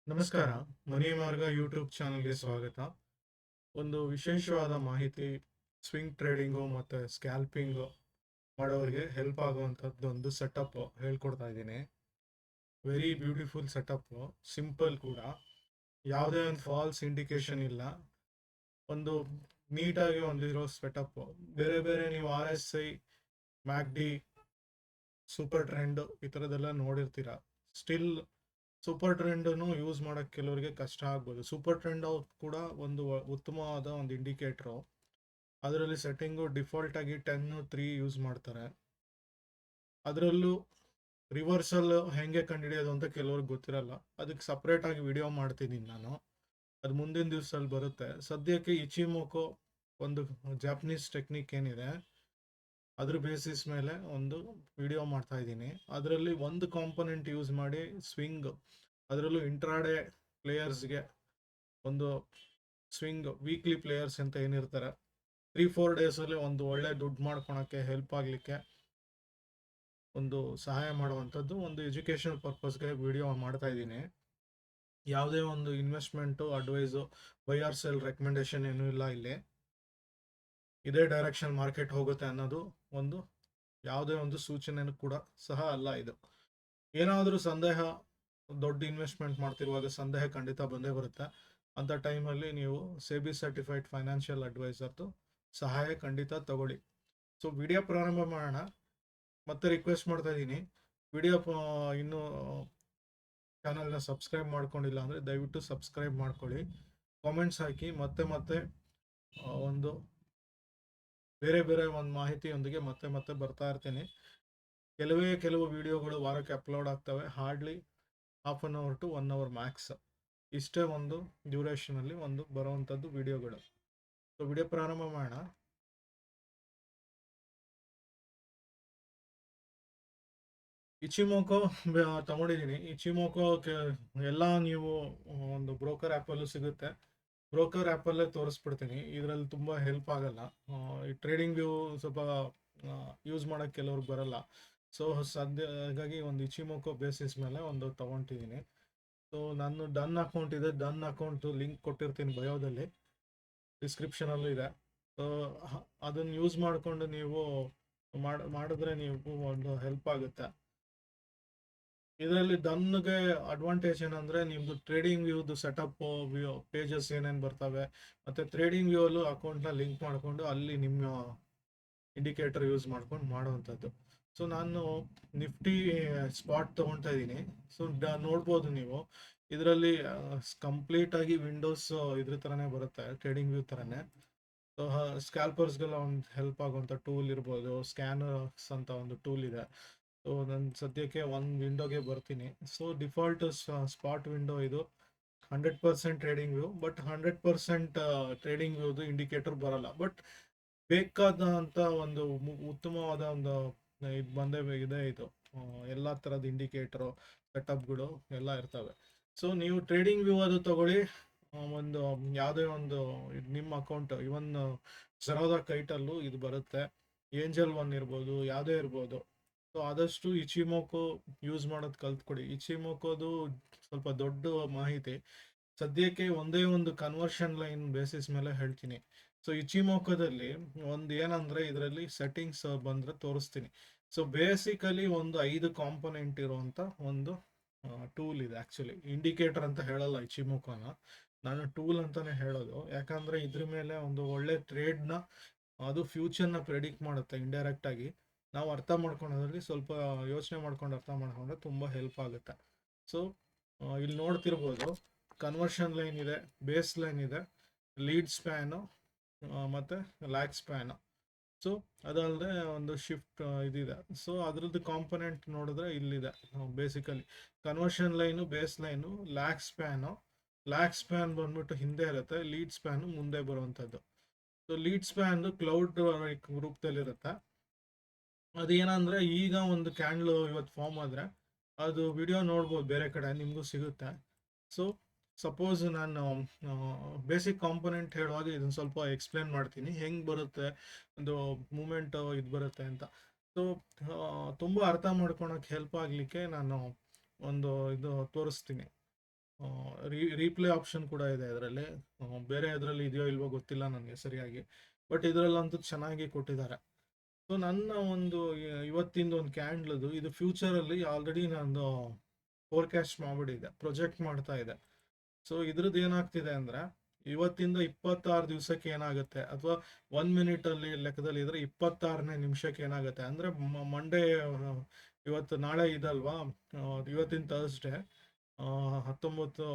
ನಮಸ್ಕಾರ. ಮನಿ ಮಾರ್ಗ ಯೂಟ್ಯೂಬ್ ಚಾನಲ್‌ಗೆ ಸ್ವಾಗತ. ಒಂದು ವಿಶೇಷವಾದ ಮಾಹಿತಿ ಸ್ವಿಂಗ್ ಟ್ರೇಡಿಂಗು ಮತ್ತು ಸ್ಕ್ಯಾಲ್ಪಿಂಗು ಮಾಡೋರಿಗೆ ಹೆಲ್ಪ್ ಆಗುವಂಥದ್ದೊಂದು ಸೆಟಪ್ ಹೇಳ್ಕೊಡ್ತಾ ಇದ್ದೀನಿ. ವೆರಿ ಬ್ಯೂಟಿಫುಲ್ ಸೆಟಪ್ಪು, ಸಿಂಪಲ್ ಕೂಡ. ಯಾವುದೇ ಒಂದು ಫಾಲ್ಸ್ ಇಂಡಿಕೇಶನ್ ಇಲ್ಲ. ಒಂದು ನೀಟಾಗಿ ಒಂದಿರೋ ಸೆಟಪ್ಪು. ಬೇರೆ ಬೇರೆ ನೀವು RSI, ಮ್ಯಾಕ್ಡಿ, ಸೂಪರ್ ಟ್ರೆಂಡ್ ಈ ಥರದ್ದೆಲ್ಲ ನೋಡಿರ್ತೀರ. ಸ್ಟಿಲ್ ಸೂಪರ್ ಟ್ರೆಂಡನ್ನು ಯೂಸ್ ಮಾಡೋಕ್ಕೆ ಕೆಲವರಿಗೆ ಕಷ್ಟ ಆಗ್ಬೋದು. ಸೂಪರ್ ಟ್ರೆಂಡ್ ಕೂಡ ಒಂದು ಉತ್ತಮವಾದ ಒಂದು ಇಂಡಿಕೇಟ್ರು. ಅದರಲ್ಲಿ ಸೆಟ್ಟಿಂಗು ಡಿಫಾಲ್ಟ್ ಆಗಿ 10-3 ಯೂಸ್ ಮಾಡ್ತಾರೆ. ಅದರಲ್ಲೂ ರಿವರ್ಸಲ್ ಹೆಂಗೆ ಕಂಡುಹಿಡಿಯೋದು ಅಂತ ಕೆಲವ್ರಿಗೆ ಗೊತ್ತಿರಲ್ಲ. ಅದಕ್ಕೆ ಸಪ್ರೇಟ್ ಆಗಿ ವಿಡಿಯೋ ಮಾಡ್ತಿದ್ದೀನಿ ನಾನು. ಅದು ಮುಂದಿನ ದಿವಸದಲ್ಲಿ ಬರುತ್ತೆ. ಸದ್ಯಕ್ಕೆ ಇಚಿಮೋಕೋ ಒಂದು ಜಾಪನೀಸ್ ಟೆಕ್ನಿಕ್ ಏನಿದೆ ಅದ್ರ ಬೇಸಿಸ್ ಮೇಲೆ ಒಂದು ವಿಡಿಯೋ ಮಾಡ್ತಾ ಇದ್ದೀನಿ. ಅದರಲ್ಲಿ ಒಂದು ಕಾಂಪೊನೆಂಟ್ ಯೂಸ್ ಮಾಡಿ ಸ್ವಿಂಗ್, ಅದರಲ್ಲೂ ಇಂಟ್ರಾಡೇ ಪ್ಲೇಯರ್ಸ್ಗೆ ಒಂದು ಸ್ವಿಂಗ್, ವೀಕ್ಲಿ ಪ್ಲೇಯರ್ಸ್ ಅಂತ ಏನಿರ್ತಾರೆ, 3-4 ಡೇಸಲ್ಲಿ ಒಂದು ಒಳ್ಳೆ ದುಡ್ಡು ಮಾಡ್ಕೊಳಕ್ಕೆ ಹೆಲ್ಪ್ ಆಗಲಿಕ್ಕೆ ಒಂದು ಸಹಾಯ ಮಾಡುವಂಥದ್ದು ಒಂದು ಎಜುಕೇಷನ್ ಪರ್ಪಸ್ಗೆ ವಿಡಿಯೋ ಮಾಡ್ತಾ ಇದ್ದೀನಿ. ಯಾವುದೇ ಒಂದು investment, advice, buy or sell recommendation ಏನೂ ಇಲ್ಲ ಇಲ್ಲಿ. ಇದೇ ಡೈರೆಕ್ಷನ್ ಮಾರ್ಕೆಟ್ ಹೋಗುತ್ತೆ ಅನ್ನೋದು ಒಂದು ಯಾವುದೇ ಒಂದು ಸೂಚನೆನೂ ಕೂಡ ಸಹ ಅಲ್ಲ ಇದು. ಏನಾದರೂ ಸಂದೇಹ, ದೊಡ್ಡ ಇನ್ವೆಸ್ಟ್ಮೆಂಟ್ ಮಾಡ್ತಿರುವಾಗ ಸಂದೇಹ ಖಂಡಿತ ಬಂದೇ ಬರುತ್ತೆ. ಅಂಥ ಟೈಮಲ್ಲಿ ನೀವು SEBI ಸರ್ಟಿಫೈಡ್ ಫೈನಾನ್ಷಿಯಲ್ ಅಡ್ವೈಸರ್ದು ಸಹಾಯ ಖಂಡಿತ ತಗೊಳ್ಳಿ. ಸೊ ವಿಡಿಯೋ ಪ್ರಾರಂಭ ಮಾಡೋಣ. ಮತ್ತೆ ರಿಕ್ವೆಸ್ಟ್ ಮಾಡ್ತಾ ಇದ್ದೀನಿ, ವಿಡಿಯೋ ಇನ್ನೂ ಚಾನಲ್ನ ಸಬ್ಸ್ಕ್ರೈಬ್ ಮಾಡ್ಕೊಂಡಿಲ್ಲ ಅಂದರೆ ದಯವಿಟ್ಟು ಸಬ್ಸ್ಕ್ರೈಬ್ ಮಾಡ್ಕೊಳ್ಳಿ. ಕಾಮೆಂಟ್ಸ್ ಹಾಕಿ. ಮತ್ತೆ ಮತ್ತೆ ಒಂದು ಬೇರೆ ಬೇರೆ ಒಂದು ಮಾಹಿತಿಯೊಂದಿಗೆ ಮತ್ತೆ ಬರ್ತಾ ಇರ್ತೀನಿ. ಕೆಲವು ವಿಡಿಯೋಗಳು ವಾರಕ್ಕೆ ಅಪ್ಲೋಡ್ ಆಗ್ತವೆ. Hardly half an hour to 1 hour max. ಇಷ್ಟೇ ಒಂದು ಡ್ಯೂರೇಷನಲ್ಲಿ ಒಂದು ಬರುವಂಥದ್ದು ವಿಡಿಯೋಗಳು. ಸೊ ವಿಡಿಯೋ ಪ್ರಾರಂಭ ಮಾಡೋಣ. ಇಚಿಮೋಕೋ ತಗೊಂಡಿದ್ದೀನಿ. ಇಚಿಮೋಕೋ ಎಲ್ಲ ನೀವು ಒಂದು ಬ್ರೋಕರ್ ಆ್ಯಪಲ್ಲೂ ಸಿಗುತ್ತೆ. ಬ್ರೋಕರ್ ಆ್ಯಪಲ್ಲೇ ತೋರಿಸ್ಬಿಡ್ತೀನಿ. ಇದರಲ್ಲಿ ತುಂಬ ಹೆಲ್ಪ್ ಆಗಲ್ಲ. ಈ ಟ್ರೇಡಿಂಗ್ ವ್ಯೂ ಸ್ವಲ್ಪ ಯೂಸ್ ಮಾಡೋಕ್ಕೆ ಕೆಲವ್ರಿಗೆ ಬರಲ್ಲ. ಸೊ ಹಾಗಾಗಿ ಒಂದು ಇಚಿಮೋಕೋ ಬೇಸಿಸ್ ಮೇಲೆ ಒಂದು ತೊಗೊತಿದ್ದೀನಿ. ಸೊ ನಾನು ಡನ್ ಅಕೌಂಟ್ ಇದೆ. ಡನ್ ಅಕೌಂಟು ಲಿಂಕ್ ಕೊಟ್ಟಿರ್ತೀನಿ ಬಯೋದಲ್ಲಿ, ಡಿಸ್ಕ್ರಿಪ್ಷನಲ್ಲೂ ಇದೆ. ಸೊ ಅದನ್ನು ಯೂಸ್ ಮಾಡಿಕೊಂಡು ನೀವು ಮಾಡಿದ್ರೆ ನೀವು ಒಂದು ಹೆಲ್ಪ್ ಆಗುತ್ತೆ. ಇದರಲ್ಲಿ ಡನ್ಗೆ ಅಡ್ವಾಂಟೇಜ್ ಏನಂದರೆ, ನಿಮ್ಮದು ಟ್ರೇಡಿಂಗ್ ವ್ಯೂದು ಸೆಟಪ್ ಪೇಜಸ್ ಏನೇನು ಬರ್ತವೆ, ಮತ್ತು ಟ್ರೇಡಿಂಗ್ ವ್ಯೂ ಅಲ್ಲೂ ಅಕೌಂಟ್ನ ಲಿಂಕ್ ಮಾಡಿಕೊಂಡು ಅಲ್ಲಿ ನಿಮ್ಮ ಇಂಡಿಕೇಟರ್ ಯೂಸ್ ಮಾಡ್ಕೊಂಡು ಮಾಡುವಂಥದ್ದು. ಸೊ ನಾನು ನಿಫ್ಟಿ ಸ್ಪಾಟ್ ತೊಗೊಳ್ತಾ ಇದ್ದೀನಿ. ಸೊ ನೋಡ್ಬೋದು ನೀವು ಇದರಲ್ಲಿ ಕಂಪ್ಲೀಟಾಗಿ ವಿಂಡೋಸ್ ಇದ್ರ ಥರನೇ ಬರುತ್ತೆ, ಟ್ರೇಡಿಂಗ್ ವ್ಯೂ ಥರನೇ. ಸೊ ಸ್ಕ್ಯಾಲ್ಪರ್ಸ್ಗೆಲ್ಲ ಒಂದು ಹೆಲ್ಪ್ ಆಗುವಂಥ ಟೂಲ್ ಇರ್ಬೋದು. ಸ್ಕ್ಯಾನರ್ಸ್ ಅಂತ ಒಂದು ಟೂಲ್ ಇದೆ. ಸೊ ನಾನು ಸದ್ಯಕ್ಕೆ ಒಂದು ವಿಂಡೋಗೆ ಬರ್ತೀನಿ. ಸೊ ಡಿಫಾಲ್ಟ್ ಸ್ಪಾಟ್ ವಿಂಡೋ ಇದು. 100% ಟ್ರೇಡಿಂಗ್ ವ್ಯೂ, ಬಟ್ 100% ಟ್ರೇಡಿಂಗ್ ವ್ಯೂದು ಇಂಡಿಕೇಟರ್ ಬರಲ್ಲ. ಬಟ್ ಬೇಕಾದಂಥ ಒಂದು ಉತ್ತಮವಾದ ಒಂದು ಇದು ಬಂದೇ ಇದೆ ಇದು. ಎಲ್ಲ ಥರದ ಇಂಡಿಕೇಟರು, ಸೆಟಪ್ಗಳು ಎಲ್ಲ ಇರ್ತವೆ. ಸೊ ನೀವು ಟ್ರೇಡಿಂಗ್ ವ್ಯೂ ಅದು ತಗೊಳ್ಳಿ. ಒಂದು ಯಾವುದೇ ಒಂದು ನಿಮ್ಮ ಅಕೌಂಟ್, ಇವನ್ ಝೆರೋದ ಕೈಟಲ್ಲೂ ಇದು ಬರುತ್ತೆ. ಏಂಜಲ್ ಒನ್ ಇರ್ಬೋದು, ಯಾವುದೇ ಇರ್ಬೋದು. ಸೊ ಆದಷ್ಟು ಇಚಿಮೋಕೋ ಯೂಸ್ ಮಾಡೋದು ಕಲ್ತ್ಕೊಡಿ. ಇಚಿಮೋಕೋದು ಸ್ವಲ್ಪ ದೊಡ್ಡ ಮಾಹಿತಿ. ಸದ್ಯಕ್ಕೆ ಒಂದೇ ಒಂದು ಕನ್ವರ್ಷನ್ ಲೈನ್ ಬೇಸಿಸ್ ಮೇಲೆ ಹೇಳ್ತೀನಿ. ಸೊ ಇಚಿಮೋಕೋದಲ್ಲಿ ಒಂದು ಏನಂದರೆ, ಇದರಲ್ಲಿ ಸೆಟ್ಟಿಂಗ್ಸ್ ಬಂದರೆ ತೋರಿಸ್ತೀನಿ. ಸೊ ಬೇಸಿಕಲಿ ಒಂದು 5 ಕಾಂಪೊನೆಂಟ್ ಇರುವಂಥ ಒಂದು ಟೂಲ್ ಇದೆ. ಆ್ಯಕ್ಚುಲಿ ಇಂಡಿಕೇಟರ್ ಅಂತ ಹೇಳಲ್ಲ ಇಚಿಮೋಕೋನ, ನಾನು ಟೂಲ್ ಅಂತಲೇ ಹೇಳೋದು. ಯಾಕಂದರೆ ಇದ್ರ ಮೇಲೆ ಒಂದು ಒಳ್ಳೆ ಟ್ರೇಡ್ನ, ಅದು ಫ್ಯೂಚರ್ನ ಪ್ರೆಡಿಕ್ಟ್ ಮಾಡುತ್ತೆ ಇಂಡೈರೆಕ್ಟಾಗಿ. ನಾವು ಅರ್ಥ ಮಾಡ್ಕೊಳೋದ್ರಲ್ಲಿ ಸ್ವಲ್ಪ ಯೋಚನೆ ಮಾಡ್ಕೊಂಡು ಅರ್ಥ ಮಾಡ್ಕೊಂಡ್ರೆ ತುಂಬ ಹೆಲ್ಪ್ ಆಗುತ್ತೆ. ಸೊ ಇಲ್ಲಿ ನೋಡ್ತಿರ್ಬೋದು, ಕನ್ವರ್ಷನ್ ಲೈನ್ ಇದೆ, ಬೇಸ್ ಲೈನ್ ಇದೆ, ಲೀಡ್ ಸ್ಪ್ಯಾನು ಮತ್ತು ಲ್ಯಾಗ್ ಸ್ಪ್ಯಾನು. ಸೊ ಅದಲ್ಲದೆ ಒಂದು ಶಿಫ್ಟ್ ಇದಿದೆ. ಸೊ ಅದರದ್ದು ಕಾಂಪೊನೆಂಟ್ ನೋಡಿದ್ರೆ ಇಲ್ಲಿದೆ. Basically conversion line, base line, lag span ಬಂದ್ಬಿಟ್ಟು ಹಿಂದೆ ಇರುತ್ತೆ, ಲೀಡ್ ಸ್ಪ್ಯಾನು ಮುಂದೆ ಬರುವಂಥದ್ದು. ಸೊ ಲೀಡ್ ಸ್ಪ್ಯಾನ್ ಕ್ಲೌಡ್ ರೂಪದಲ್ಲಿರುತ್ತೆ. ಅದೇನಂದರೆ, ಈಗ ಒಂದು ಕ್ಯಾಂಡ್ಲು ಇವತ್ತು ಫಾರ್ಮ್ ಆದರೆ ಅದು ವಿಡಿಯೋ ನೋಡ್ಬೋದು, ಬೇರೆ ಕಡೆ ನಿಮಗೂ ಸಿಗುತ್ತೆ. ಸೊ ಸಪೋಸ್ ನಾನು ಬೇಸಿಕ್ ಕಾಂಪೊನೆಂಟ್ ಹೇಳುವಾಗ ಇದನ್ನು ಸ್ವಲ್ಪ ಎಕ್ಸ್ಪ್ಲೇನ್ ಮಾಡ್ತೀನಿ, ಹೆಂಗೆ ಬರುತ್ತೆ ಒಂದು ಮೂಮೆಂಟು ಇದು ಬರುತ್ತೆ ಅಂತ. ಸೊ ತುಂಬ ಅರ್ಥ ಮಾಡ್ಕೊಳಕ್ಕೆ ಹೆಲ್ಪ್ ಆಗಲಿಕ್ಕೆ ನಾನು ಒಂದು ಇದು ತೋರಿಸ್ತೀನಿ. ರೀಪ್ಲೇ ಆಪ್ಷನ್ ಕೂಡ ಇದೆ ಇದರಲ್ಲಿ. ಬೇರೆ ಇದರಲ್ಲಿ ಇದೆಯೋ ಇಲ್ವೋ ಗೊತ್ತಿಲ್ಲ ನನಗೆ ಸರಿಯಾಗಿ, ಬಟ್ ಇದರಲ್ಲಂತೂ ಚೆನ್ನಾಗಿ ಕೊಟ್ಟಿದ್ದಾರೆ. ಸೊ ನನ್ನ ಒಂದು ಇವತ್ತಿಂದ ಒಂದು ಕ್ಯಾಂಡ್ಲದು ಇದು ಫ್ಯೂಚರಲ್ಲಿ ಆಲ್ರೆಡಿ ನಂದು ಫೋರ್ಕಾಸ್ಟ್ ಮಾಡಿಬಿಟ್ಟಿದೆ, ಪ್ರೊಜೆಕ್ಟ್ ಮಾಡ್ತಾ ಇದೆ. ಸೊ ಇದ್ರದ್ದು ಏನಾಗ್ತಿದೆ ಅಂದರೆ ಇವತ್ತಿಂದ 26 ದಿವಸಕ್ಕೆ ಏನಾಗುತ್ತೆ, ಅಥವಾ 1 ಮಿನಿಟಲ್ಲಿ ಲೆಕ್ಕದಲ್ಲಿ ಇದ್ರೆ 26ನೇ ನಿಮಿಷಕ್ಕೆ ಏನಾಗುತ್ತೆ ಅಂದರೆ ಮಂಡೇ, ಇವತ್ತು ನಾಳೆ ಇದಲ್ವಾ, ಇವತ್ತಿನ ಥರ್ಸ್ಡೇ 19,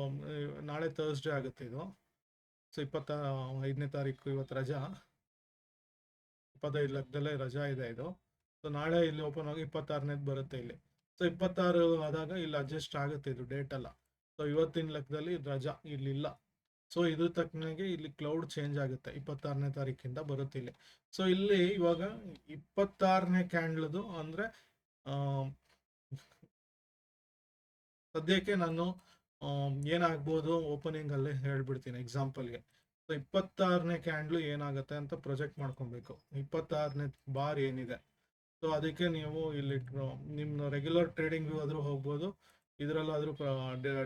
ನಾಳೆ ಥರ್ಸ್ಡೇ ಆಗುತ್ತೆ ಇದು. ಸೊ 25ನೇ ತಾರೀಕು ಇವತ್ತು ರಜಾ, 25 ಲೆಕ್ಕದಲ್ಲೇ ರಜಾ ಇದೆ ಇದು. ಸೊ ನಾಳೆ ಇಲ್ಲಿ ಓಪನ್ ಆಗಿ 26ನೇದು ಬರುತ್ತೆ ಇಲ್ಲಿ. ಸೊ 26 ಆದಾಗ ಇಲ್ಲಿ ಅಡ್ಜಸ್ಟ್ ಆಗುತ್ತೆ ಇದು ಡೇಟ್ ಎಲ್ಲ. ಸೊ ಇವತ್ತಿನ ಲೆಕ್ಕದಲ್ಲಿ ರಜಾ ಇಲ್ಲಿಲ್ಲ. ಸೊ ಇದ್ರ ತಕ್ಕನಾಗೆ ಇಲ್ಲಿ ಕ್ಲೌಡ್ ಚೇಂಜ್ ಆಗುತ್ತೆ, 26ನೇ ತಾರೀಕಿಂದ ಬರುತ್ತೆ ಇಲ್ಲಿ. ಸೊ ಇಲ್ಲಿ ಇವಾಗ 26ನೇ ಕ್ಯಾಂಡ್ಲದು ಅಂದರೆ ಸದ್ಯಕ್ಕೆ ನಾನು ಏನಾಗ್ಬೋದು ಓಪನಿಂಗಲ್ಲಿ ಹೇಳ್ಬಿಡ್ತೀನಿ ಎಕ್ಸಾಂಪಲ್ಗೆ. ಸೊ 26ನೇ ಕ್ಯಾಂಡ್ಲು ಏನಾಗುತ್ತೆ ಅಂತ ಪ್ರೊಜೆಕ್ಟ್ ಮಾಡ್ಕೊಬೇಕು. 26ನೇ ಬಾರ್ ಏನಿದೆ, ಸೊ ಅದಕ್ಕೆ ನೀವು ಇಲ್ಲಿ ನಿಮ್ಮ ರೆಗ್ಯುಲರ್ ಟ್ರೇಡಿಂಗ್ ವ್ಯೂ ಆದರೂ ಹೋಗ್ಬೋದು, ಇದರಲ್ಲಾದರೂ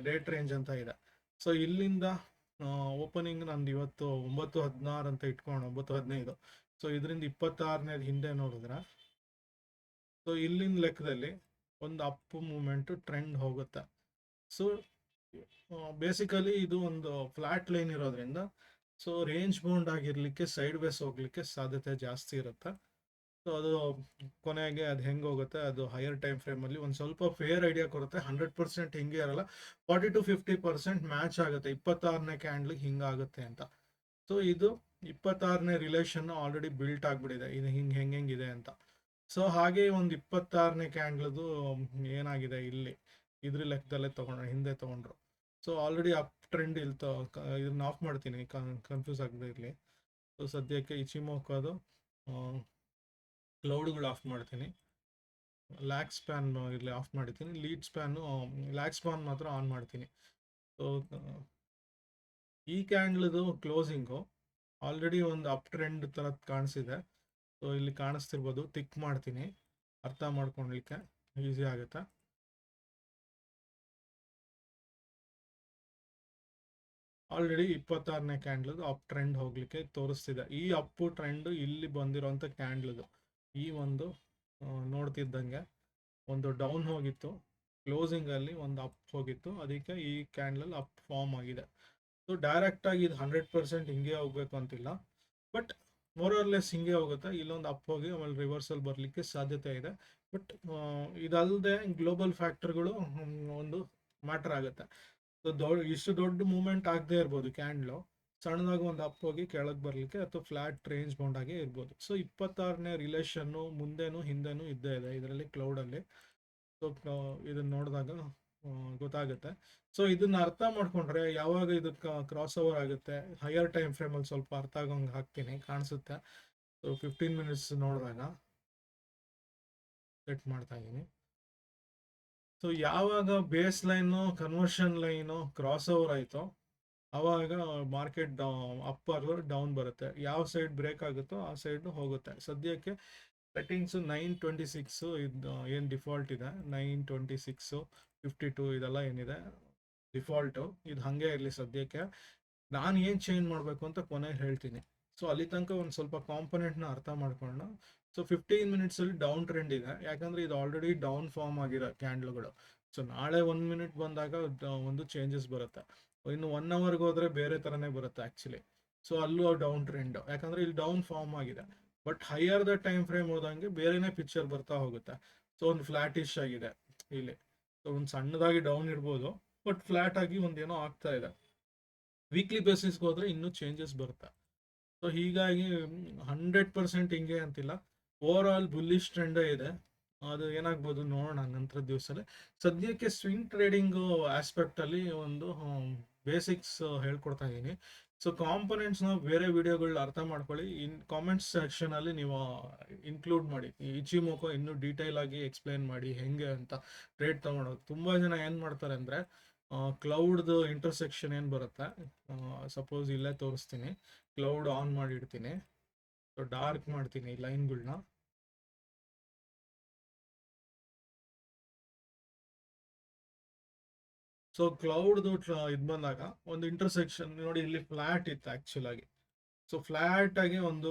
ಡೇಟ್ ರೇಂಜ್ ಅಂತ ಇದೆ. ಸೊ ಇಲ್ಲಿಂದ ಓಪನಿಂಗ್ ನಂದು ಇವತ್ತು 9:16 ಅಂತ ಇಟ್ಕೊಂಡು 9:15. ಸೊ ಇದರಿಂದ 26ನೇ ಹಿಂದೆ ನೋಡಿದ್ರೆ, ಸೊ ಇಲ್ಲಿನ ಲೆಕ್ಕದಲ್ಲಿ ಒಂದು ಅಪ್ ಮೂಮೆಂಟು ಟ್ರೆಂಡ್ ಹೋಗುತ್ತೆ. ಸೊ ಬೇಸಿಕಲಿ ಇದು ಒಂದು ಫ್ಲಾಟ್ ಲೈನ್ ಇರೋದ್ರಿಂದ ಸೊ ರೇಂಜ್ ಬೌಂಡ್ ಆಗಿರಲಿಕ್ಕೆ, ಸೈಡ್ ವೇಸ್ ಹೋಗ್ಲಿಕ್ಕೆ ಸಾಧ್ಯತೆ ಜಾಸ್ತಿ ಇರುತ್ತೆ. ಸೊ ಅದು ಕೊನೆಗೆ ಅದು ಹೆಂಗೆ ಹೋಗುತ್ತೆ, ಅದು ಹೈಯರ್ ಟೈಮ್ ಫ್ರೇಮಲ್ಲಿ ಒಂದು ಸ್ವಲ್ಪ ಫೇರ್ ಐಡಿಯಾ ಕೊಡುತ್ತೆ. 100% ಹಿಂಗೆ ಇರಲ್ಲ, 40-50% ಮ್ಯಾಚ್ ಆಗುತ್ತೆ 26ನೇ ಕ್ಯಾಂಡ್ಲಿಗೆ ಹಿಂಗಾಗುತ್ತೆ ಅಂತ. ಸೊ ಇದು 26ನೇ ರಿಲೇಷನ್ ಆಲ್ರೆಡಿ ಬಿಲ್ಟ್ ಆಗಿಬಿಟ್ಟಿದೆ, ಇದು ಹೆಂಗಿದೆ ಅಂತ. ಸೊ ಹಾಗೆ ಒಂದು 26ನೇ ಕ್ಯಾಂಡ್ಲದು ಏನಾಗಿದೆ ಇಲ್ಲಿ ಇದ್ರ ಲೆಕ್ಕದಲ್ಲೇ ಹಿಂದೆ ತೊಗೊಂಡ್ರು. ಸೊ ಆಲ್ರೆಡಿ ಅಪ್ ಟ್ರೆಂಡ್ ಇಲ್ಲಿ ಇದನ್ನ ಆಫ್ ಮಾಡ್ತೀನಿ, ಕನ್ಫ್ಯೂಸ್ ಆಗದೆ ಇರಲಿ. ಸೊ ಸದ್ಯಕ್ಕೆ ಇಚಿಮೋಕೋದು ಕ್ಲೌಡ್ಗಳು ಆಫ್ ಮಾಡ್ತೀನಿ, ಲ್ಯಾಕ್ ಸ್ಪ್ಯಾನ್ ಇಲ್ಲಿ ಆಫ್ ಮಾಡ್ತೀನಿ, ಲೀಡ್ ಸ್ಪ್ಯಾನು ಲ್ಯಾಕ್ ಸ್ಪ್ಯಾನ್ ಮಾತ್ರ ಆನ್ ಮಾಡ್ತೀನಿ. ಸೊ ಈ ಕ್ಯಾಂಡ್ಲದು ಕ್ಲೋಸಿಂಗು ಆಲ್ರೆಡಿ ಒಂದು ಅಪ್ ಟ್ರೆಂಡ್ ಥರ ಕಾಣಿಸಿದೆ. ಸೊ ಇಲ್ಲಿ ಕಾಣಿಸ್ತಿರ್ಬೋದು, ಟಿಕ್ ಮಾಡ್ತೀನಿ, ಅರ್ಥ ಮಾಡ್ಕೊಳ್ಲಿಕ್ಕೆ ಈಸಿ ಆಗುತ್ತೆ. ಆಲ್ರೆಡಿ 26ನೇ ಕ್ಯಾಂಡ್ಲದು ಅಪ್ ಟ್ರೆಂಡ್ ಹೋಗ್ಲಿಕ್ಕೆ ತೋರಿಸ್ತಿದೆ. ಈ ಅಪ್ಪು ಟ್ರೆಂಡ್ ಇಲ್ಲಿ ಬಂದಿರೋಂಥ ಕ್ಯಾಂಡ್ಲದು ಈ ಒಂದು ನೋಡ್ತಿದ್ದಂಗೆ ಒಂದು ಡೌನ್ ಹೋಗಿತ್ತು, ಕ್ಲೋಸಿಂಗಲ್ಲಿ ಒಂದು ಅಪ್ ಹೋಗಿತ್ತು, ಅದಕ್ಕೆ ಈ ಕ್ಯಾಂಡಲ್ ಅಪ್ ಫಾರ್ಮ್ ಆಗಿದೆ. ಸೊ ಡೈರೆಕ್ಟಾಗಿ ಇದು 100% ಹಿಂಗೆ ಹೋಗ್ಬೇಕು ಅಂತಿಲ್ಲ, ಬಟ್ ಮೋರ್ ಆರ್ ಲೆಸ್ ಹಿಂಗೆ ಹೋಗುತ್ತೆ. ಇಲ್ಲೊಂದು ಅಪ್ ಹೋಗಿ ಆಮೇಲೆ ರಿವರ್ಸಲ್ ಬರಲಿಕ್ಕೆ ಸಾಧ್ಯತೆ ಇದೆ. ಬಟ್ ಇದಲ್ಲದೆ ಗ್ಲೋಬಲ್ ಫ್ಯಾಕ್ಟರ್ಗಳು ಒಂದು ಮ್ಯಾಟರ್ ಆಗುತ್ತೆ. ಸೊ ಇಷ್ಟು ದೊಡ್ಡ ಮೂವ್ಮೆಂಟ್ ಆಗದೆ ಇರ್ಬೋದು ಕ್ಯಾಂಡ್ಲು, ಸಣ್ಣದಾಗಿ ಒಂದು ಅಪ್ ಹೋಗಿ ಕೆಳಗೆ ಬರಲಿಕ್ಕೆ ಅಥವಾ ಫ್ಲಾಟ್ ರೇಂಜ್ ಬೌಂಡಾಗಿ ಇರ್ಬೋದು. ಸೊ 26ನೇ ರಿಲೇಷನ್ನು ಮುಂದೆನೂ ಹಿಂದೆನೂ ಇದ್ದೇ ಇದೆ ಇದರಲ್ಲಿ ಕ್ಲೌಡಲ್ಲಿ. ಸೊ ಇದನ್ನು ನೋಡಿದಾಗ ಗೊತ್ತಾಗುತ್ತೆ. ಸೊ ಇದನ್ನ ಅರ್ಥ ಮಾಡ್ಕೊಂಡ್ರೆ ಯಾವಾಗ ಇದಕ್ಕೆ ಕ್ರಾಸ್ ಓವರ್ ಆಗುತ್ತೆ, ಹೈಯರ್ ಟೈಮ್ ಫ್ರೇಮಲ್ಲಿ ಸ್ವಲ್ಪ ಅರ್ಥ ಆಗೋಂಗೆ ಹಾಕ್ತೀನಿ, ಕಾಣಿಸುತ್ತೆ. ಸೊ 15 ಮಿನಿಟ್ಸ್ ನೋಡಿದಾಗ ಸೆಟ್ ಮಾಡ್ತಾ ಇದ್ದೀನಿ. ಸೊ ಯಾವಾಗ base line conversion line cross over ಆಯಿತೋ ಆವಾಗ ಮಾರ್ಕೆಟ್ ಅಪ್ಪರ್ ಡೌನ್ ಬರುತ್ತೆ, ಯಾವ ಸೈಡ್ ಬ್ರೇಕ್ ಆಗುತ್ತೋ ಆ ಸೈಡ್ ಹೋಗುತ್ತೆ. ಸದ್ಯಕ್ಕೆ ಸೆಟ್ಟಿಂಗ್ಸು 9:26 ಇದು ಏನು ಡಿಫಾಲ್ಟ್ ಇದೆ, 9:26, 52 ಇದೆಲ್ಲ ಏನಿದೆ ಡಿಫಾಲ್ಟು, ಇದು ಹಾಗೆ ಇರಲಿ ಸದ್ಯಕ್ಕೆ. ನಾನು ಏನು ಚೇಂಜ್ ಮಾಡಬೇಕು ಅಂತ ಕೊನೆಗೆ ಹೇಳ್ತೀನಿ. ಸೊ ಅಲ್ಲಿ ತನಕ ಒಂದು ಸ್ವಲ್ಪ ಕಾಂಪೊನೆಂಟ್ನ ಅರ್ಥ ಮಾಡ್ಕೊಂಡು, ಸೊ 15 ಮಿನಿಟ್ಸಲ್ಲಿ ಡೌನ್ ಟ್ರೆಂಡ್ ಇದೆ, ಯಾಕಂದರೆ ಇದು ಆಲ್ರೆಡಿ ಡೌನ್ ಫಾರ್ಮ್ ಆಗಿರೋ ಕ್ಯಾಂಡ್ಲ್ಗಳು. ಸೊ ನಾಳೆ 1 ಮಿನಿಟ್ ಬಂದಾಗ ಒಂದು ಚೇಂಜಸ್ ಬರುತ್ತೆ, ಇನ್ನು 1 ಅವರ್ಗೆ ಹೋದರೆ ಬೇರೆ ಥರನೇ ಬರುತ್ತೆ ಆ್ಯಕ್ಚುಲಿ. ಸೊ ಅಲ್ಲೂ ಡೌನ್ ಟ್ರೆಂಡು, ಯಾಕಂದರೆ ಇಲ್ಲಿ ಡೌನ್ ಫಾರ್ಮ್ ಆಗಿದೆ. But higher the time frame ಹೋದಂಗೆ ಬೇರೆನೇ ಪಿಕ್ಚರ್ ಬರ್ತಾ ಹೋಗುತ್ತೆ. ಸೊ ಒಂದು ಫ್ಲಾಟಿಶ್ ಆಗಿದೆ ಇಲ್ಲಿ, ಸೊ ಒಂದು ಸಣ್ಣದಾಗಿ ಡೌನ್ ಇರ್ಬೋದು, ಬಟ್ ಫ್ಲಾಟ್ ಆಗಿ ಒಂದೇನೋ ಆಗ್ತಾ ಇದೆ. ವೀಕ್ಲಿ ಬೇಸಿಸ್ಗೆ ಹೋದರೆ ಇನ್ನೂ ಚೇಂಜಸ್ ಬರುತ್ತೆ. ಸೊ ಹೀಗಾಗಿ 100% ಹಿಂಗೆ ಅಂತಿಲ್ಲ, ಓವರ್ ಆಲ್ ಬುಲ್ಲಿಶ್ ಟ್ರೆಂಡೇ ಇದೆ. ಅದು ಏನಾಗ್ಬೋದು ನೋಡೋಣ ನಂತರ ದಿವಸದಲ್ಲಿ. ಸದ್ಯಕ್ಕೆ ಸ್ವಿಂಗ್ ಟ್ರೇಡಿಂಗು ಆಸ್ಪೆಕ್ಟಲ್ಲಿ ಒಂದು ಬೇಸಿಕ್ಸ್ ಹೇಳ್ಕೊಡ್ತಾ ಇದ್ದೀನಿ. ಸೊ ಕಾಂಪೊನೆಂಟ್ಸ್ನ ಬೇರೆ ವಿಡಿಯೋಗಳನ್ನ ಅರ್ಥ ಮಾಡ್ಕೊಳ್ಳಿ, ಕಾಮೆಂಟ್ಸ್ ಸೆಕ್ಷನಲ್ಲಿ ನೀವು ಇನ್ಕ್ಲೂಡ್ ಮಾಡಿ. ಇಚಿಮೋಕೋ ಇನ್ನೂ ಡೀಟೇಲ್ ಆಗಿ ಎಕ್ಸ್ಪ್ಲೇನ್ ಮಾಡಿ ಹೆಂಗೆ ಅಂತ ಟ್ರೇಡ್ ತೊಗೊಳೋದು. ತುಂಬ ಜನ ಏನು ಮಾಡ್ತಾರೆ ಅಂದರೆ ಕ್ಲೌಡ್ದು ಇಂಟರ್ಸೆಕ್ಷನ್ ಏನು ಬರುತ್ತೆ, ಸಪೋಸ್ ಇಲ್ಲೇ ತೋರಿಸ್ತೀನಿ, ಕ್ಲೌಡ್ ಆನ್ ಮಾಡಿಡ್ತೀನಿ, ಸೊ ಡಾರ್ಕ್ ಮಾಡ್ತೀನಿ ಲೈನ್ಗಳನ್ನ. ಸೊ ಕ್ಲೌಡ್ದು ಇದು ಬಂದಾಗ ಒಂದು ಇಂಟರ್ಸೆಕ್ಷನ್ ನೋಡಿ, ಇಲ್ಲಿ ಫ್ಲಾಟ್ ಇತ್ತು ಆಕ್ಚುಲ್ ಆಗಿ. ಸೊ ಫ್ಲಾಟ್ ಆಗಿ ಒಂದು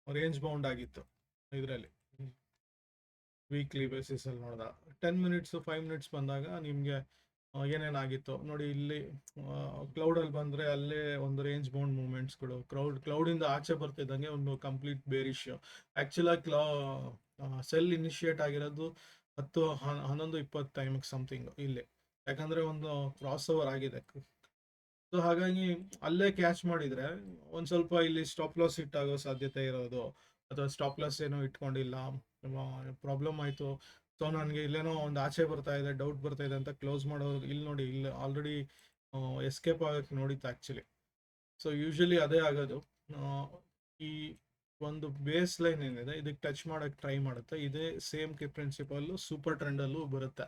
ರೇಂಜ್ ಬೌಂಡ್ ಆಗಿತ್ತು ಇದರಲ್ಲಿ ವೀಕ್ಲಿ ಬೇಸಿಸ್ ಅಲ್ಲಿ ನೋಡಿದಾಗ. 10 ಮಿನಿಟ್ಸ್ 5 ಮಿನಿಟ್ಸ್ ಬಂದಾಗ ನಿಮಗೆ ಏನೇನಾಗಿತ್ತು ನೋಡಿ, ಇಲ್ಲಿ ಕ್ಲೌಡಲ್ಲಿ ಬಂದರೆ ಅಲ್ಲೇ ಒಂದು ರೇಂಜ್ ಬೌಂಡ್ ಮೂವ್ಮೆಂಟ್ಸ್ಗಳು, ಕ್ಲೌಡಿಂದ ಆಚೆ ಬರ್ತಿದ್ದಂಗೆ ಒಂದು ಕಂಪ್ಲೀಟ್ ಬೇರಿಶ್. ಆ್ಯಕ್ಚುಲಾಗಿ ಸೆಲ್ ಇನಿಷಿಯೇಟ್ ಆಗಿರೋದು 10-11-20 ಟೈಮಿಗೆ ಸಮಥಿಂಗ್ ಇಲ್ಲಿ, ಯಾಕಂದರೆ ಒಂದು ಕ್ರಾಸ್ ಓವರ್ ಆಗಿದೆ. ಸೊ ಹಾಗಾಗಿ ಅಲ್ಲೇ ಕ್ಯಾಚ್ ಮಾಡಿದರೆ ಒಂದು ಸ್ವಲ್ಪ ಇಲ್ಲಿ ಸ್ಟಾಪ್ ಲಾಸ್ ಹಿಟ್ ಆಗೋ ಸಾಧ್ಯತೆ ಇರೋದು, ಅಥವಾ ಸ್ಟಾಪ್ ಲಾಸ್ ಏನೋ ಇಟ್ಕೊಂಡಿಲ್ಲ, ಪ್ರಾಬ್ಲಮ್ ಆಯಿತು, ಸೊ ನನಗೆ ಇಲ್ಲೇನೋ ಒಂದು ಆಚೆ ಬರ್ತಾ ಇದೆ, ಡೌಟ್ ಬರ್ತಾ ಇದೆ ಅಂತ ಕ್ಲೋಸ್ ಮಾಡೋರು ಇಲ್ಲಿ ನೋಡಿ, ಇಲ್ಲಿ ಆಲ್ರೆಡಿ ಎಸ್ಕೇಪ್ ಆಗೋಕ್ಕೆ ನೋಡಿತ್ತು ಆ್ಯಕ್ಚುಲಿ. ಸೊ ಯೂಶಲಿ ಅದೇ ಆಗೋದು. ಈ ಒಂದು ಬೇಸ್ ಲೈನ್ ಏನಿದೆ ಇದಕ್ಕೆ ಟಚ್ ಮಾಡೋಕ್ಕೆ ಟ್ರೈ ಮಾಡುತ್ತೆ. ಇದೇ ಸೇಮ್ ಪ್ರಿನ್ಸಿಪಲ್ಲು ಸೂಪರ್ ಟ್ರೆಂಡಲ್ಲೂ ಬರುತ್ತೆ.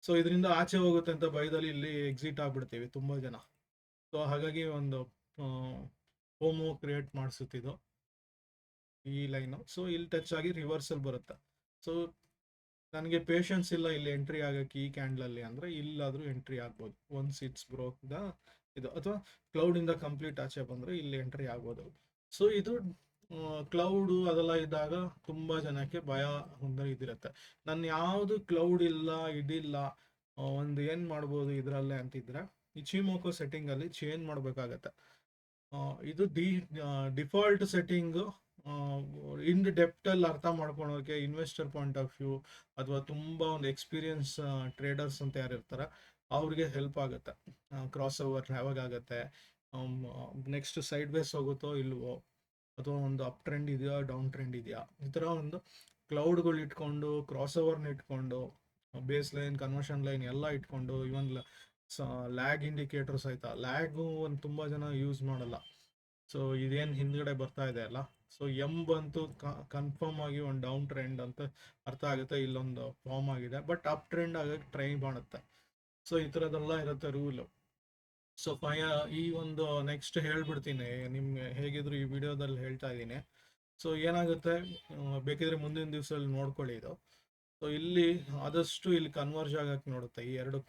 ಸೊ ಇದರಿಂದ ಆಚೆ ಹೋಗುತ್ತೆ ಅಂತ ಭಯದಲ್ಲಿ ಇಲ್ಲಿ ಎಕ್ಸಿಟ್ ಆಗ್ಬಿಡ್ತೀವಿ ತುಂಬ ಜನ. ಸೊ ಹಾಗಾಗಿ ಒಂದು ಹೋಮೋ ಕ್ರಿಯೇಟ್ ಮಾಡಿಸುತ್ತಿದ್ದು ಈ ಲೈನು. ಸೊ ಇಲ್ಲಿ ಟಚ್ ಆಗಿ ರಿವರ್ಸಲ್ ಬರುತ್ತೆ. ಸೊ ನನಗೆ ಪೇಷನ್ಸ್ ಇಲ್ಲ ಇಲ್ಲಿ ಎಂಟ್ರಿ ಆಗೋಕ್ಕೆ ಈ ಕ್ಯಾಂಡಲಲ್ಲಿ ಅಂದರೆ ಇಲ್ಲಾದರೂ ಎಂಟ್ರಿ ಆಗ್ಬೋದು. ಒನ್ಸ್ ಇಟ್ಸ್ ಬ್ರೋಕ್ದ ಇದು, ಅಥವಾ ಕ್ಲೌಡಿಂದ ಕಂಪ್ಲೀಟ್ ಆಚೆ ಬಂದರೆ ಇಲ್ಲಿ ಎಂಟ್ರಿ ಆಗ್ಬೋದು. ಸೊ ಇದು ಕ್ಲೌಡು ಅದೆಲ್ಲ ಇದ್ದಾಗ ತುಂಬ ಜನಕ್ಕೆ ಭಯ ಒಂದು ಇದಿರುತ್ತೆ. ನಾನು ಯಾವುದು ಕ್ಲೌಡ್ ಇಲ್ಲ ಇದಿಲ್ಲ ಒಂದು ಏನು ಮಾಡ್ಬೋದು ಇದರಲ್ಲೇ ಅಂತಿದ್ರೆ, ಇಚಿಮೋಕೋ ಸೆಟ್ಟಿಂಗಲ್ಲಿ ಚೇಂಜ್ ಮಾಡಬೇಕಾಗತ್ತೆ. ಇದು ಡಿಫಾಲ್ಟ್ ಸೆಟ್ಟಿಂಗು ಇನ್ ಡೆಪ್ಟಲ್ಲಿ ಅರ್ಥ ಮಾಡ್ಕೊಳೋಕೆ ಇನ್ವೆಸ್ಟರ್ ಪಾಯಿಂಟ್ ಆಫ್ ವ್ಯೂ ಅಥವಾ ತುಂಬ ಒಂದು ಎಕ್ಸ್ಪೀರಿಯನ್ಸ್ ಟ್ರೇಡರ್ಸ್ ಅಂತ ಯಾರು ಇರ್ತಾರೆ ಅವ್ರಿಗೆ ಹೆಲ್ಪ್ ಆಗುತ್ತೆ. ಕ್ರಾಸ್ ಓವರ್ ಯಾವಾಗ ಆಗುತ್ತೆ, ನೆಕ್ಸ್ಟ್ ಸೈಡ್ ವೇಸ್ ಹೋಗುತ್ತೋ ಇಲ್ವೋ, ಅಥವಾ ಒಂದು ಅಪ್ ಟ್ರೆಂಡ್ ಇದೆಯಾ ಡೌನ್ ಟ್ರೆಂಡ್ ಇದೆಯಾ, ಈ ಥರ ಒಂದು ಕ್ಲೌಡ್ಗಳು ಇಟ್ಕೊಂಡು, ಕ್ರಾಸ್ ಓವರ್ನ ಇಟ್ಕೊಂಡು, ಬೇಸ್ ಲೈನ್ ಕನ್ವರ್ಷನ್ ಲೈನ್ ಎಲ್ಲ ಇಟ್ಕೊಂಡು, ಇವನ್ ಲ್ಯಾಗ್ ಇಂಡಿಕೇಟರ್ಸ್ ಆಯ್ತಾ, ಲ್ಯಾಗು ಒಂದು ತುಂಬ ಜನ ಯೂಸ್ ಮಾಡಲ್ಲ. ಸೊ ಇದೇನು ಹಿಂದ್ಗಡೆ ಬರ್ತಾ ಇದೆ ಅಲ್ಲ, ಸೊ ಬಂತು ಕನ್ಫರ್ಮ್ ಆಗಿ ಒಂದು ಡೌನ್ ಟ್ರೆಂಡ್ ಅಂತ ಅರ್ಥ ಆಗುತ್ತೆ, ಇಲ್ಲೊಂದು ಫಾರ್ಮ್ ಆಗಿದೆ, ಬಟ್ ಅಪ್ ಟ್ರೆಂಡ್ ಆಗಕ್ಕೆ ಟ್ರೈ ಮಾಡುತ್ತೆ. ಸೊ ಈ ಥರದ್ದೆಲ್ಲ ಇರುತ್ತೆ ರೂಲು. ಸೊ ಈ ಒಂದು ನೆಕ್ಸ್ಟ್ ಹೇಳ್ಬಿಡ್ತೀನಿ ನಿಮ್ಗೆ, ಹೇಗಿದ್ರು ಈ ವಿಡಿಯೋದಲ್ಲಿ ಹೇಳ್ತಾ ಇದ್ದೀನಿ. ಸೊ ಏನಾಗುತ್ತೆ, ಬೇಕಿದ್ರೆ ಮುಂದಿನ ದಿವಸದಲ್ಲಿ ನೋಡ್ಕೊಳ್ಳಿ ಇದು. ಸೊ ಇಲ್ಲಿ ಆದಷ್ಟು ಇಲ್ಲಿ ಕನ್ವರ್ಜ್ ಆಗಕ್ಕೆ ನೋಡುತ್ತೆ ಈ ಎರಡು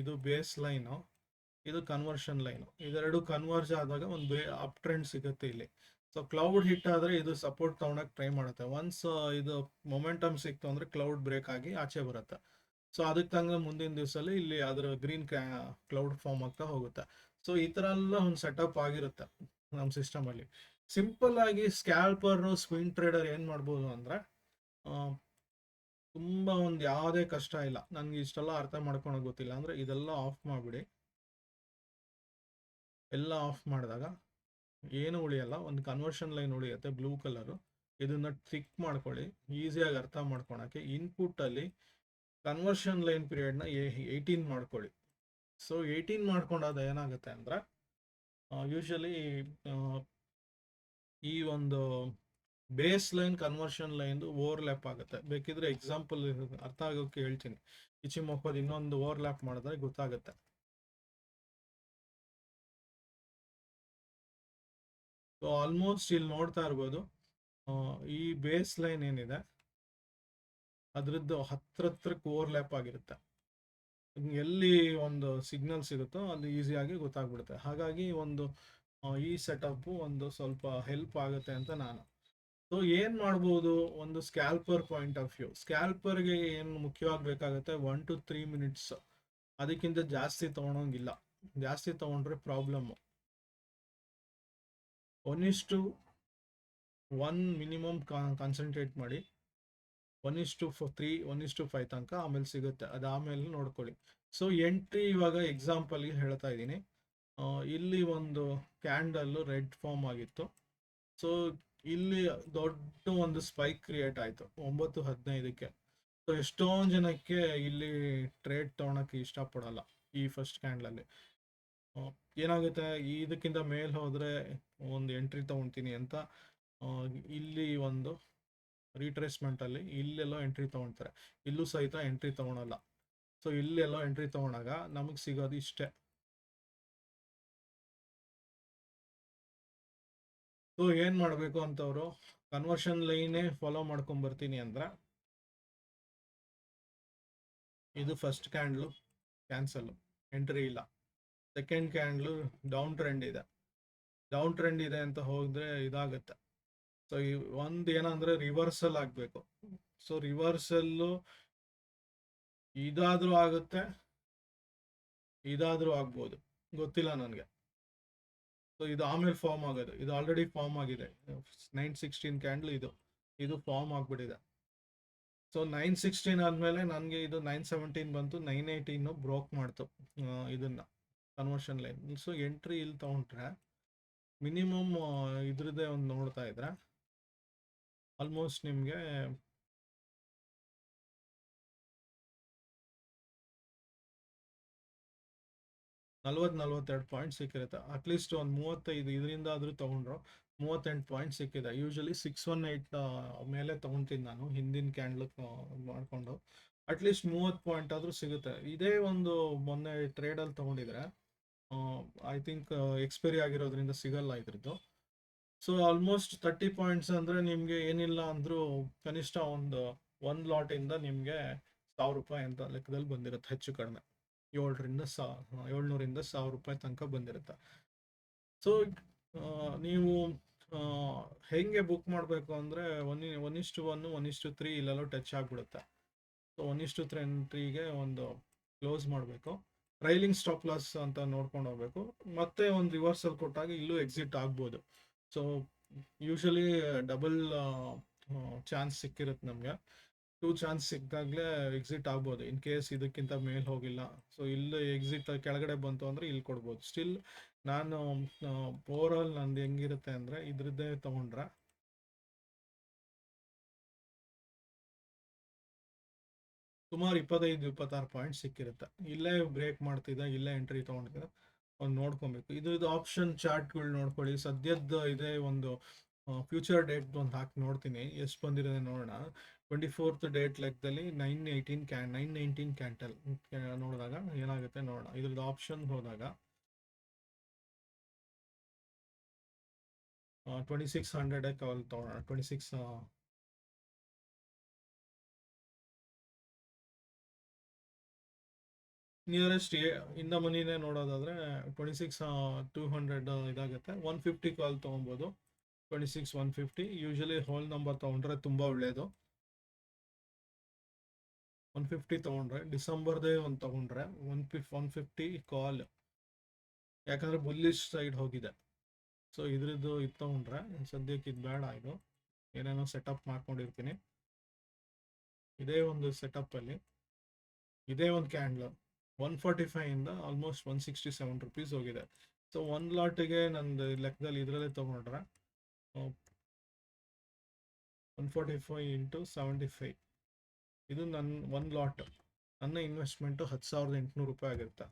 ಇದು ಬೇಸ್ ಲೈನು, ಇದು ಕನ್ವರ್ಷನ್ ಲೈನು, ಇದೆರಡು ಕನ್ವರ್ಜ್ ಆದಾಗ ಒಂದು ಅಪ್ ಟ್ರೆಂಡ್ ಸಿಗುತ್ತೆ ಇಲ್ಲಿ. ಸೊ ಕ್ಲೌಡ್ ಹಿಟ್ ಆದರೆ ಇದು ಸಪೋರ್ಟ್ ತೊಗೊಳಕ್ಕೆ ಟ್ರೈ ಮಾಡುತ್ತೆ. ಒನ್ಸ್ ಇದು ಮೊಮೆಂಟಮ್ ಸಿಕ್ತು ಅಂದರೆ ಕ್ಲೌಡ್ ಬ್ರೇಕ್ ಆಗಿ ಆಚೆ ಬರುತ್ತೆ. ಸೊ ಅದಕ್ಕೆ ತಂಗ ಮುಂದಿನ ದಿವಸದಲ್ಲಿ ಇಲ್ಲಿ ಅದರ ಗ್ರೀನ್ ಕ್ಲೌಡ್ ಫಾರ್ಮ್ ಆಗ್ತಾ ಹೋಗುತ್ತೆ. ಸೊ ಈ ಥರ ಎಲ್ಲ ಒಂದು ಸೆಟಪ್ ಆಗಿರುತ್ತೆ ನಮ್ಮ ಸಿಸ್ಟಮಲ್ಲಿ. ಸಿಂಪಲ್ ಆಗಿ ಸ್ಕ್ಯಾಲ್ಪರು ಸ್ವಿಂಗ್ ಟ್ರೇಡರ್ ಏನು ಮಾಡ್ಬೋದು ಅಂದರೆ, ತುಂಬ ಒಂದು ಯಾವುದೇ ಕಷ್ಟ ಇಲ್ಲ. ನನಗೆ ಇಷ್ಟೆಲ್ಲ ಅರ್ಥ ಮಾಡ್ಕೊಳೋಕೆ ಗೊತ್ತಿಲ್ಲ ಅಂದರೆ ಇದೆಲ್ಲ ಆಫ್ ಮಾಡಿಬಿಡಿ. ಎಲ್ಲ ಆಫ್ ಮಾಡಿದಾಗ ಏನು ಉಳಿಯಲ್ಲ, ಒಂದು ಕನ್ವರ್ಷನ್ ಲೈನ್ ಉಳಿಯುತ್ತೆ ಬ್ಲೂ ಕಲರು. ಇದನ್ನು ಟಿಕ್ ಮಾಡ್ಕೊಳ್ಳಿ, ಈಸಿಯಾಗಿ ಅರ್ಥ ಮಾಡ್ಕೊಳಕ್ಕೆ. ಇನ್ಪುಟ್ಟಲ್ಲಿ ಕನ್ವರ್ಷನ್ ಲೈನ್ ಪೀರಿಯಡ್ನ 18 ಮಾಡ್ಕೊಳ್ಳಿ. ಸೊ 18 ಮಾಡ್ಕೊಂಡಾದ ಏನಾಗುತ್ತೆ ಅಂದರೆ, ಯೂಶಲಿ ಈ ಒಂದು ಬೇಸ್ ಲೈನ್ ಕನ್ವರ್ಷನ್ ಲೈನ್ದು ಓವರ್ಲ್ಯಾಪ್ ಆಗುತ್ತೆ. ಬೇಕಿದ್ರೆ ಎಕ್ಸಾಂಪಲ್ ಅರ್ಥ ಆಗೋಕ್ಕೆ ಹೇಳ್ತೀನಿ. ಇಚಿಮೋಕೋದು ಇನ್ನೊಂದು ಓವರ್ಲ್ಯಾಪ್ ಮಾಡಿದ್ರೆ ಗೊತ್ತಾಗುತ್ತೆ. ಸೊ ಆಲ್ಮೋಸ್ಟ್ ಇಲ್ಲಿ ನೋಡ್ತಾ ಇರ್ಬೋದು, ಈ ಬೇಸ್ ಲೈನ್ ಏನಿದೆ ಅದರದ್ದು ಹತ್ರಕ್ಕೆ ಓವರ್ಲ್ಯಾಪ್ ಆಗಿರುತ್ತೆ. ಎಲ್ಲಿ ಒಂದು ಸಿಗ್ನಲ್ ಸಿಗುತ್ತೋ ಅದು ಈಸಿಯಾಗಿ ಗೊತ್ತಾಗ್ಬಿಡುತ್ತೆ. ಹಾಗಾಗಿ ಒಂದು ಈ ಸೆಟಪ್ಪು ಒಂದು ಸ್ವಲ್ಪ ಹೆಲ್ಪ್ ಆಗುತ್ತೆ ಅಂತ ನಾನು. ಸೊ ಏನು ಮಾಡ್ಬೋದು, ಒಂದು ಸ್ಕ್ಯಾಲ್ಪರ್ ಪಾಯಿಂಟ್ ಆಫ್ ವ್ಯೂ, ಸ್ಕ್ಯಾಲ್ಪರ್ಗೆ ಏನು ಮುಖ್ಯವಾಗಿ ಬೇಕಾಗುತ್ತೆ 1 to 3 ಮಿನಿಟ್ಸ್, ಅದಕ್ಕಿಂತ ಜಾಸ್ತಿ ತೊಗೊಳೋಂಗಿಲ್ಲ. ಜಾಸ್ತಿ ತೊಗೊಂಡ್ರೆ ಪ್ರಾಬ್ಲಮ್ಮು. 1:1 ಮಿನಿಮಮ್ ಕಾನ್ಸಂಟ್ರೇಟ್ ಮಾಡಿ. 1:3 1:5 ತನಕ ಆಮೇಲೆ ಸಿಗುತ್ತೆ, ಅದಾಮೇಲೆ ನೋಡ್ಕೊಳ್ಳಿ. ಸೊ ಎಂಟ್ರಿ ಇವಾಗ ಎಕ್ಸಾಂಪಲ್ಗೆ ಹೇಳ್ತಾ ಇದ್ದೀನಿ. ಇಲ್ಲಿ ಒಂದು ಕ್ಯಾಂಡಲ್ಲು ರೆಡ್ ಫಾರ್ಮ್ ಆಗಿತ್ತು. ಸೊ ಇಲ್ಲಿ ದೊಡ್ಡ ಒಂದು ಸ್ಪೈಕ್ ಕ್ರಿಯೇಟ್ ಆಯಿತು 9:15ಕ್ಕೆ. ಸೊ ಎಷ್ಟೊಂದು ಜನಕ್ಕೆ ಇಲ್ಲಿ ಟ್ರೇಡ್ ತೊಗೊಳಕ್ಕೆ ಇಷ್ಟಪಡಲ್ಲ ಈ ಫಸ್ಟ್ ಕ್ಯಾಂಡಲಲ್ಲಿ. ಏನಾಗುತ್ತೆ, ಇದಕ್ಕಿಂತ ಮೇಲೆ ಹೋದರೆ ಒಂದು ಎಂಟ್ರಿ ತೊಗೊಳ್ತೀನಿ ಅಂತ ಇಲ್ಲಿ ಒಂದು ರೀಟ್ರೇಸ್ಮೆಂಟಲ್ಲಿ ಇಲ್ಲೆಲ್ಲೋ ಎಂಟ್ರಿ ತೊಗೊಳ್ತಾರೆ, ಇಲ್ಲೂ ಸಹಿತ ಎಂಟ್ರಿ ತೊಗೊಳಲ್ಲ. ಸೊ ಇಲ್ಲೆಲ್ಲೋ ಎಂಟ್ರಿ ತೊಗೊಂಡಾಗ ನಮಗೆ ಸಿಗೋದು ಇಷ್ಟೇ. ಸೊ ಏನು ಮಾಡಬೇಕು ಅಂತವರು ಕನ್ವರ್ಷನ್ ಲೈನೇ ಫಾಲೋ ಮಾಡ್ಕೊಂಬರ್ತೀನಿ ಅಂದರೆ, ಇದು ಫಸ್ಟ್ ಕ್ಯಾಂಡಲು ಕ್ಯಾನ್ಸಲ್ಲು, ಎಂಟ್ರಿ ಇಲ್ಲ. ಸೆಕೆಂಡ್ ಕ್ಯಾಂಡ್ಲು ಡೌನ್ ಟ್ರೆಂಡ್ ಇದೆ ಅಂತ ಹೋದ್ರೆ ಇದಾಗುತ್ತೆ. ಸೊ ಒಂದು ಏನಂದ್ರೆ ರಿವರ್ಸಲ್ ಆಗಬೇಕು. ಸೊ ರಿವರ್ಸಲ್ಲು ಇದಾದ್ರೂ ಆಗುತ್ತೆ, ಇದಾದ್ರೂ ಆಗ್ಬೋದು, ಗೊತ್ತಿಲ್ಲ ನನಗೆ. ಸೊ ಇದು ಆಮೇಲೆ ಫಾರ್ಮ್ ಆಗೋದು, ಇದು ಆಲ್ರೆಡಿ ಫಾರ್ಮ್ ಆಗಿದೆ. 916 ಕ್ಯಾಂಡ್ಲ್ ಇದು ಫಾರ್ಮ್ ಆಗ್ಬಿಟ್ಟಿದೆ. ಸೊ 916 ಆದ್ಮೇಲೆ ನನಗೆ ಇದು 917 ಬಂತು, 918 ಬ್ರೋಕ್ ಮಾಡ್ತು ಇದನ್ನ ಕನ್ವರ್ಷನ್ ಲೈನ್. ಸೊ ಎಂಟ್ರಿ ಇಲ್ಲಿ ತಗೊಂಡ್ರೆ ಮಿನಿಮಮ್ ಇದ್ರದ್ದೇ ಒಂದು ನೋಡ್ತಾ ಇದ್ರೆ ಆಲ್ಮೋಸ್ಟ್ ನಿಮಗೆ 40-42 ಪಾಯಿಂಟ್ ಸಿಕ್ಕಿರುತ್ತೆ. ಅಟ್ಲೀಸ್ಟ್ ಒಂದು 35 ಇದರಿಂದ ಆದ್ರೂ ತಗೊಂಡ್ರು 38 ಪಾಯಿಂಟ್ ಸಿಕ್ಕಿದೆ. ಯೂಶಲಿ 618 ಮೇಲೆ ತಗೊಂತೀನಿ ನಾನು ಹಿಂದಿನ ಕ್ಯಾಂಡ್ಲ್ ಮಾಡ್ಕೊಂಡು. ಅಟ್ಲೀಸ್ಟ್ 30 ಪಾಯಿಂಟ್ ಆದ್ರೂ ಸಿಗುತ್ತೆ. ಇದೇ ಒಂದು ಮೊನ್ನೆ ಟ್ರೇಡಲ್ಲಿ ತಗೊಂಡಿದ್ರೆ ಐ ಥಿಂಕ್ ಎಕ್ಸ್ಪೈರಿ ಆಗಿರೋದ್ರಿಂದ ಸಿಗಲ್ಲ ಇದ್ರದ್ದು. ಸೊ ಆಲ್ಮೋಸ್ಟ್ 30 ಪಾಯಿಂಟ್ಸ್ ಅಂದರೆ ನಿಮಗೆ ಏನಿಲ್ಲ ಅಂದರೂ ಕನಿಷ್ಠ ಒಂದು ಲಾಟಿಂದ ನಿಮಗೆ 1000 ರೂಪಾಯಿ ಅಂತ ಲೆಕ್ಕದಲ್ಲಿ ಬಂದಿರುತ್ತೆ, ಹೆಚ್ಚು ಕಡಿಮೆ 700ರಿಂದ 1000 ರೂಪಾಯಿ ತನಕ ಬಂದಿರುತ್ತೆ. ಸೊ ನೀವು ಹೆಂಗೆ ಬುಕ್ ಮಾಡಬೇಕು ಅಂದರೆ 1:1 1:3 ಇಲ್ಲೆಲ್ಲೋ ಟಚ್ ಆಗಿಬಿಡುತ್ತೆ. ಸೊ 1:3ಗೆ ಒಂದು ಕ್ಲೋಸ್ ಮಾಡಬೇಕು. ಟ್ರೈಲಿಂಗ್ ಸ್ಟಾಪ್ ಲಾಸ್ ಅಂತ ನೋಡ್ಕೊಂಡು ಹೋಗ್ಬೇಕು. ಮತ್ತೆ ಒಂದು ರಿವರ್ಸಲ್ ಕೊಟ್ಟಾಗ ಇಲ್ಲೂ ಎಕ್ಸಿಟ್ ಆಗ್ಬೋದು. ಸೊ ಯೂಶಲಿ ಡಬಲ್ ಚಾನ್ಸ್ ಸಿಕ್ಕಿರುತ್ತೆ ನಮಗೆ. 2 ಚಾನ್ಸ್ ಸಿಕ್ಕಾಗಲೇ ಎಕ್ಸಿಟ್ ಆಗ್ಬೋದು ಇನ್ ಕೇಸ್ ಇದಕ್ಕಿಂತ ಮೇಲೆ ಹೋಗಿಲ್ಲ. ಸೊ ಇಲ್ಲಿ ಎಕ್ಸಿಟ್ ಕೆಳಗಡೆ ಬಂತು ಅಂದರೆ ಇಲ್ಲಿ ಕೊಡ್ಬೋದು. ಸ್ಟಿಲ್ ನಾನು ಓವರ್ ಆಲ್ ನಂದು ಹೆಂಗಿರುತ್ತೆ ಅಂದರೆ ಇದ್ರದ್ದೇ ತಗೊಂಡ್ರೆ ಸುಮಾರು 25-26 ಪಾಯಿಂಟ್ ಸಿಕ್ಕಿರುತ್ತೆ. ಇಲ್ಲೇ ಬ್ರೇಕ್ ಮಾಡ್ತಿದ್ದ, ಇಲ್ಲೇ ಎಂಟ್ರಿ ತೊಗೊಂಡಿದ್ದೆ, ಒಂದು ನೋಡ್ಕೊಬೇಕು. ಇದು ಆಪ್ಷನ್ ಚಾರ್ಟ್ಗಳು ನೋಡ್ಕೊಳ್ಳಿ. ಸದ್ಯದ್ದು ಇದೇ ಒಂದು ಫ್ಯೂಚರ್ ಡೇಟ್ ಒಂದು ಹಾಕಿ ನೋಡ್ತೀನಿ ಎಷ್ಟು ಬಂದಿರೋದೆ ನೋಡೋಣ. 24th ಡೇಟ್ ಲೆಕ್ಕದಲ್ಲಿ 919 ಕ್ಯಾಂಟಲ್ ನೋಡಿದಾಗ ಏನಾಗುತ್ತೆ ನೋಡೋಣ. ಇದ್ರದ್ದು ಆಪ್ಷನ್ ಹೋದಾಗ 2600 ಕಾಲ್ ತೊಗೊಳೋಣ. 26 ನಿಯರೆಸ್ಟ್ ಇಂದ ಮನಿನೇ ನೋಡೋದಾದ್ರೆ 26,200 ಇದಾಗುತ್ತೆ. 150 ಕಾಲ್ ತೊಗೊಬೋದು. 26,150 ಯೂಶಲಿ ಹೋಲ್ ನಂಬರ್ ತೊಗೊಂಡ್ರೆ ತುಂಬ ಒಳ್ಳೆಯದು. 150 ತೊಗೊಂಡ್ರೆ ಡಿಸೆಂಬರ್ದೇ ಒಂದು ತೊಗೊಂಡ್ರೆ 150 ಕಾಲ್, ಯಾಕಂದರೆ ಬುಲ್ಲಿಶ್ ಸೈಡ್ ಹೋಗಿದೆ. ಸೊ ಇದ್ರದ್ದು ಇದು ತೊಗೊಂಡ್ರೆ ಸದ್ಯಕ್ಕೆ ಇದು ಬೇಡ. ಇದು ಏನೇನೋ ಸೆಟಪ್ ಮಾಡ್ಕೊಂಡಿರ್ತೀನಿ. ಇದೇ ಒಂದು ಸೆಟಪ್ಪಲ್ಲಿ ಇದೇ ಒಂದು ಕ್ಯಾಂಡ್ಲು 145 ಇಂದ ಆಲ್ಮೋಸ್ಟ್ 167 ರುಪೀಸ್ ಹೋಗಿದೆ. ಸೊ ಒಂದು ಲಾಟಿಗೆ ನಂದು ಲೆಕ್ಕದಲ್ಲಿ ಇದರಲ್ಲೇ ತೊಗೊಂಡ್ರೆ 145 ಇಂಟು 75 ಇದು ನನ್ನ ಒಂದು ಲಾಟ್. ನನ್ನ ಇನ್ವೆಸ್ಟ್ಮೆಂಟು 10,800 ರೂಪಾಯಿ ಆಗಿರುತ್ತೆ.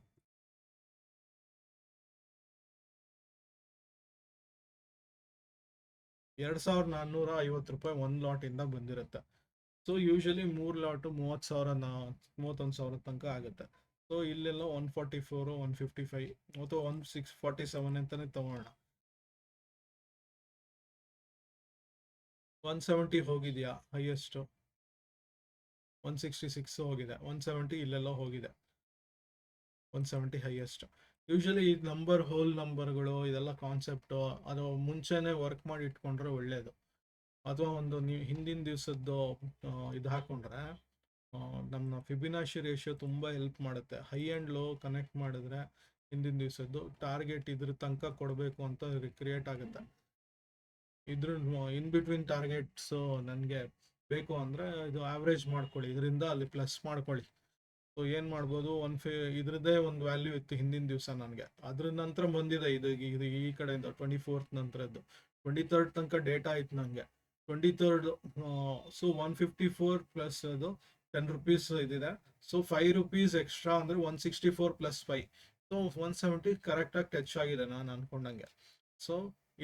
$2,450 ಒಂದು ಲಾಟಿಂದ ಬಂದಿರುತ್ತೆ. ಸೊ ಯೂಶಲಿ 3 ಲಾಟು 30,000 ತನಕ ಆಗುತ್ತೆ. ಸೊ ಇಲ್ಲೆಲ್ಲ 144 155 ಅಥವಾ 1647 ಅಂತಾನೆ ತಗೋಣ. 170 ಹೋಗಿದೆಯಾ ಹೈಯೆಸ್ಟು, 166 ಹೋಗಿದೆ, 170 ಇಲ್ಲೆಲ್ಲ ಹೋಗಿದೆ, 170 ಹೈಯೆಸ್ಟ್. ಯೂಶಲಿ ಈ ಹೋಲ್ ನಂಬರ್ಗಳು ಇದೆಲ್ಲ ಕಾನ್ಸೆಪ್ಟು ಅದು ಮುಂಚೆನೇ ವರ್ಕ್ ಮಾಡಿ ಇಟ್ಕೊಂಡ್ರೆ ಒಳ್ಳೆಯದು. ಅಥವಾ ಒಂದು ನೀವು ಹಿಂದಿನ ದಿವಸದ್ದು ಇದು ಹಾಕೊಂಡ್ರೆ ನಮ್ಮ ಫಿಬಿನಾಶಿ ರೇಷಿಯೋ ತುಂಬ ಹೆಲ್ಪ್ ಮಾಡುತ್ತೆ. ಹೈ ಆ್ಯಂಡ್ ಲೋ ಕನೆಕ್ಟ್ ಮಾಡಿದ್ರೆ ಹಿಂದಿನ ದಿವಸದ್ದು ಟಾರ್ಗೆಟ್ ಇದ್ರ ತನಕ ಕೊಡಬೇಕು ಅಂತ ಕ್ರಿಯೇಟ್ ಆಗುತ್ತೆ. ಇದ್ರ ಇನ್ ಬಿಟ್ವೀನ್ ಟಾರ್ಗೆಟ್ಸು ನನಗೆ ಬೇಕು ಅಂದರೆ ಇದು ಆವ್ರೇಜ್ ಮಾಡ್ಕೊಳ್ಳಿ, ಇದರಿಂದ ಅಲ್ಲಿ ಪ್ಲಸ್ ಮಾಡ್ಕೊಳ್ಳಿ. ಸೊ ಏನು ಮಾಡ್ಬೋದು, ಇದ್ರದ್ದೇ ಒಂದು ವ್ಯಾಲ್ಯೂ ಇತ್ತು ಹಿಂದಿನ ದಿವಸ ನನಗೆ, ಅದ್ರ ನಂತರ ಬಂದಿದೆ ಇದು ಈ ಕಡೆಯಿಂದ 24th ನಂತರದ್ದು. 23rd ತನಕ ಡೇಟಾ ಇತ್ತು ನನಗೆ. 23rd ಸೊ 154 ಪ್ಲಸ್ ಅದು 10 ರೂಪೀಸ್ ಇದಿದೆ. ಸೊ 5 ರೂಪೀಸ್ ಎಕ್ಸ್ಟ್ರಾ ಅಂದರೆ 164 ಪ್ಲಸ್ 5, ಸೊ 170 ಕರೆಕ್ಟಾಗಿ ಟಚ್ ಆಗಿದೆ ನಾನು ಅನ್ಕೊಂಡಂಗೆ. ಸೊ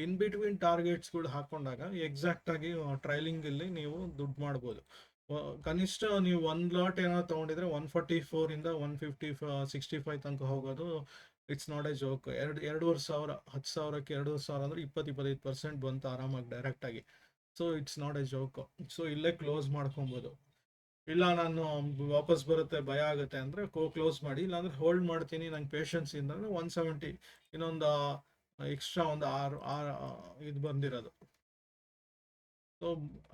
ಇನ್ ಬಿಟ್ವೀನ್ ಟಾರ್ಗೆಟ್ಸ್ಗಳು ಹಾಕೊಂಡಾಗ ಎಕ್ಸಾಕ್ಟಾಗಿ ಟ್ರೈಲಿಂಗಲ್ಲಿ ನೀವು ದುಡ್ಡು ಮಾಡ್ಬೋದು. ಕನಿಷ್ಠ ನೀವು ಒಂದು ಲಾಟ್ ಏನಾದ್ರು ತೊಗೊಂಡಿದ್ರೆ 144 ಇಂದ 165 ತನಕ ಹೋಗೋದು ಇಟ್ಸ್ ನಾಟ್ ಎ ಜೋಕ್. 2,500 10,000ಕ್ಕೆ 2,000 ಅಂದರೆ 20-25% ಬಂತು ಆರಾಮಾಗಿ ಡೈರೆಕ್ಟಾಗಿ. So it's not A joke. So ಇಲ್ಲೇ ಕ್ಲೋಸ್ ಮಾಡ್ಕೊಬೋದು. ಇಲ್ಲ ನಾನು ವಾಪಸ್ ಬರುತ್ತೆ ಭಯ ಆಗುತ್ತೆ ಅಂದರೆ ಕ್ಲೋಸ್ ಮಾಡಿ, ಇಲ್ಲಾಂದ್ರೆ ಹೋಲ್ಡ್ ಮಾಡ್ತೀನಿ ನಂಗೆ ಪೇಷನ್ಸ್ ಇಂದ್ರೆ 170 ಇನ್ನೊಂದು ಎಕ್ಸ್ಟ್ರಾ ಒಂದು ಆರು ಇದು ಬಂದಿರೋದು. ಸೊ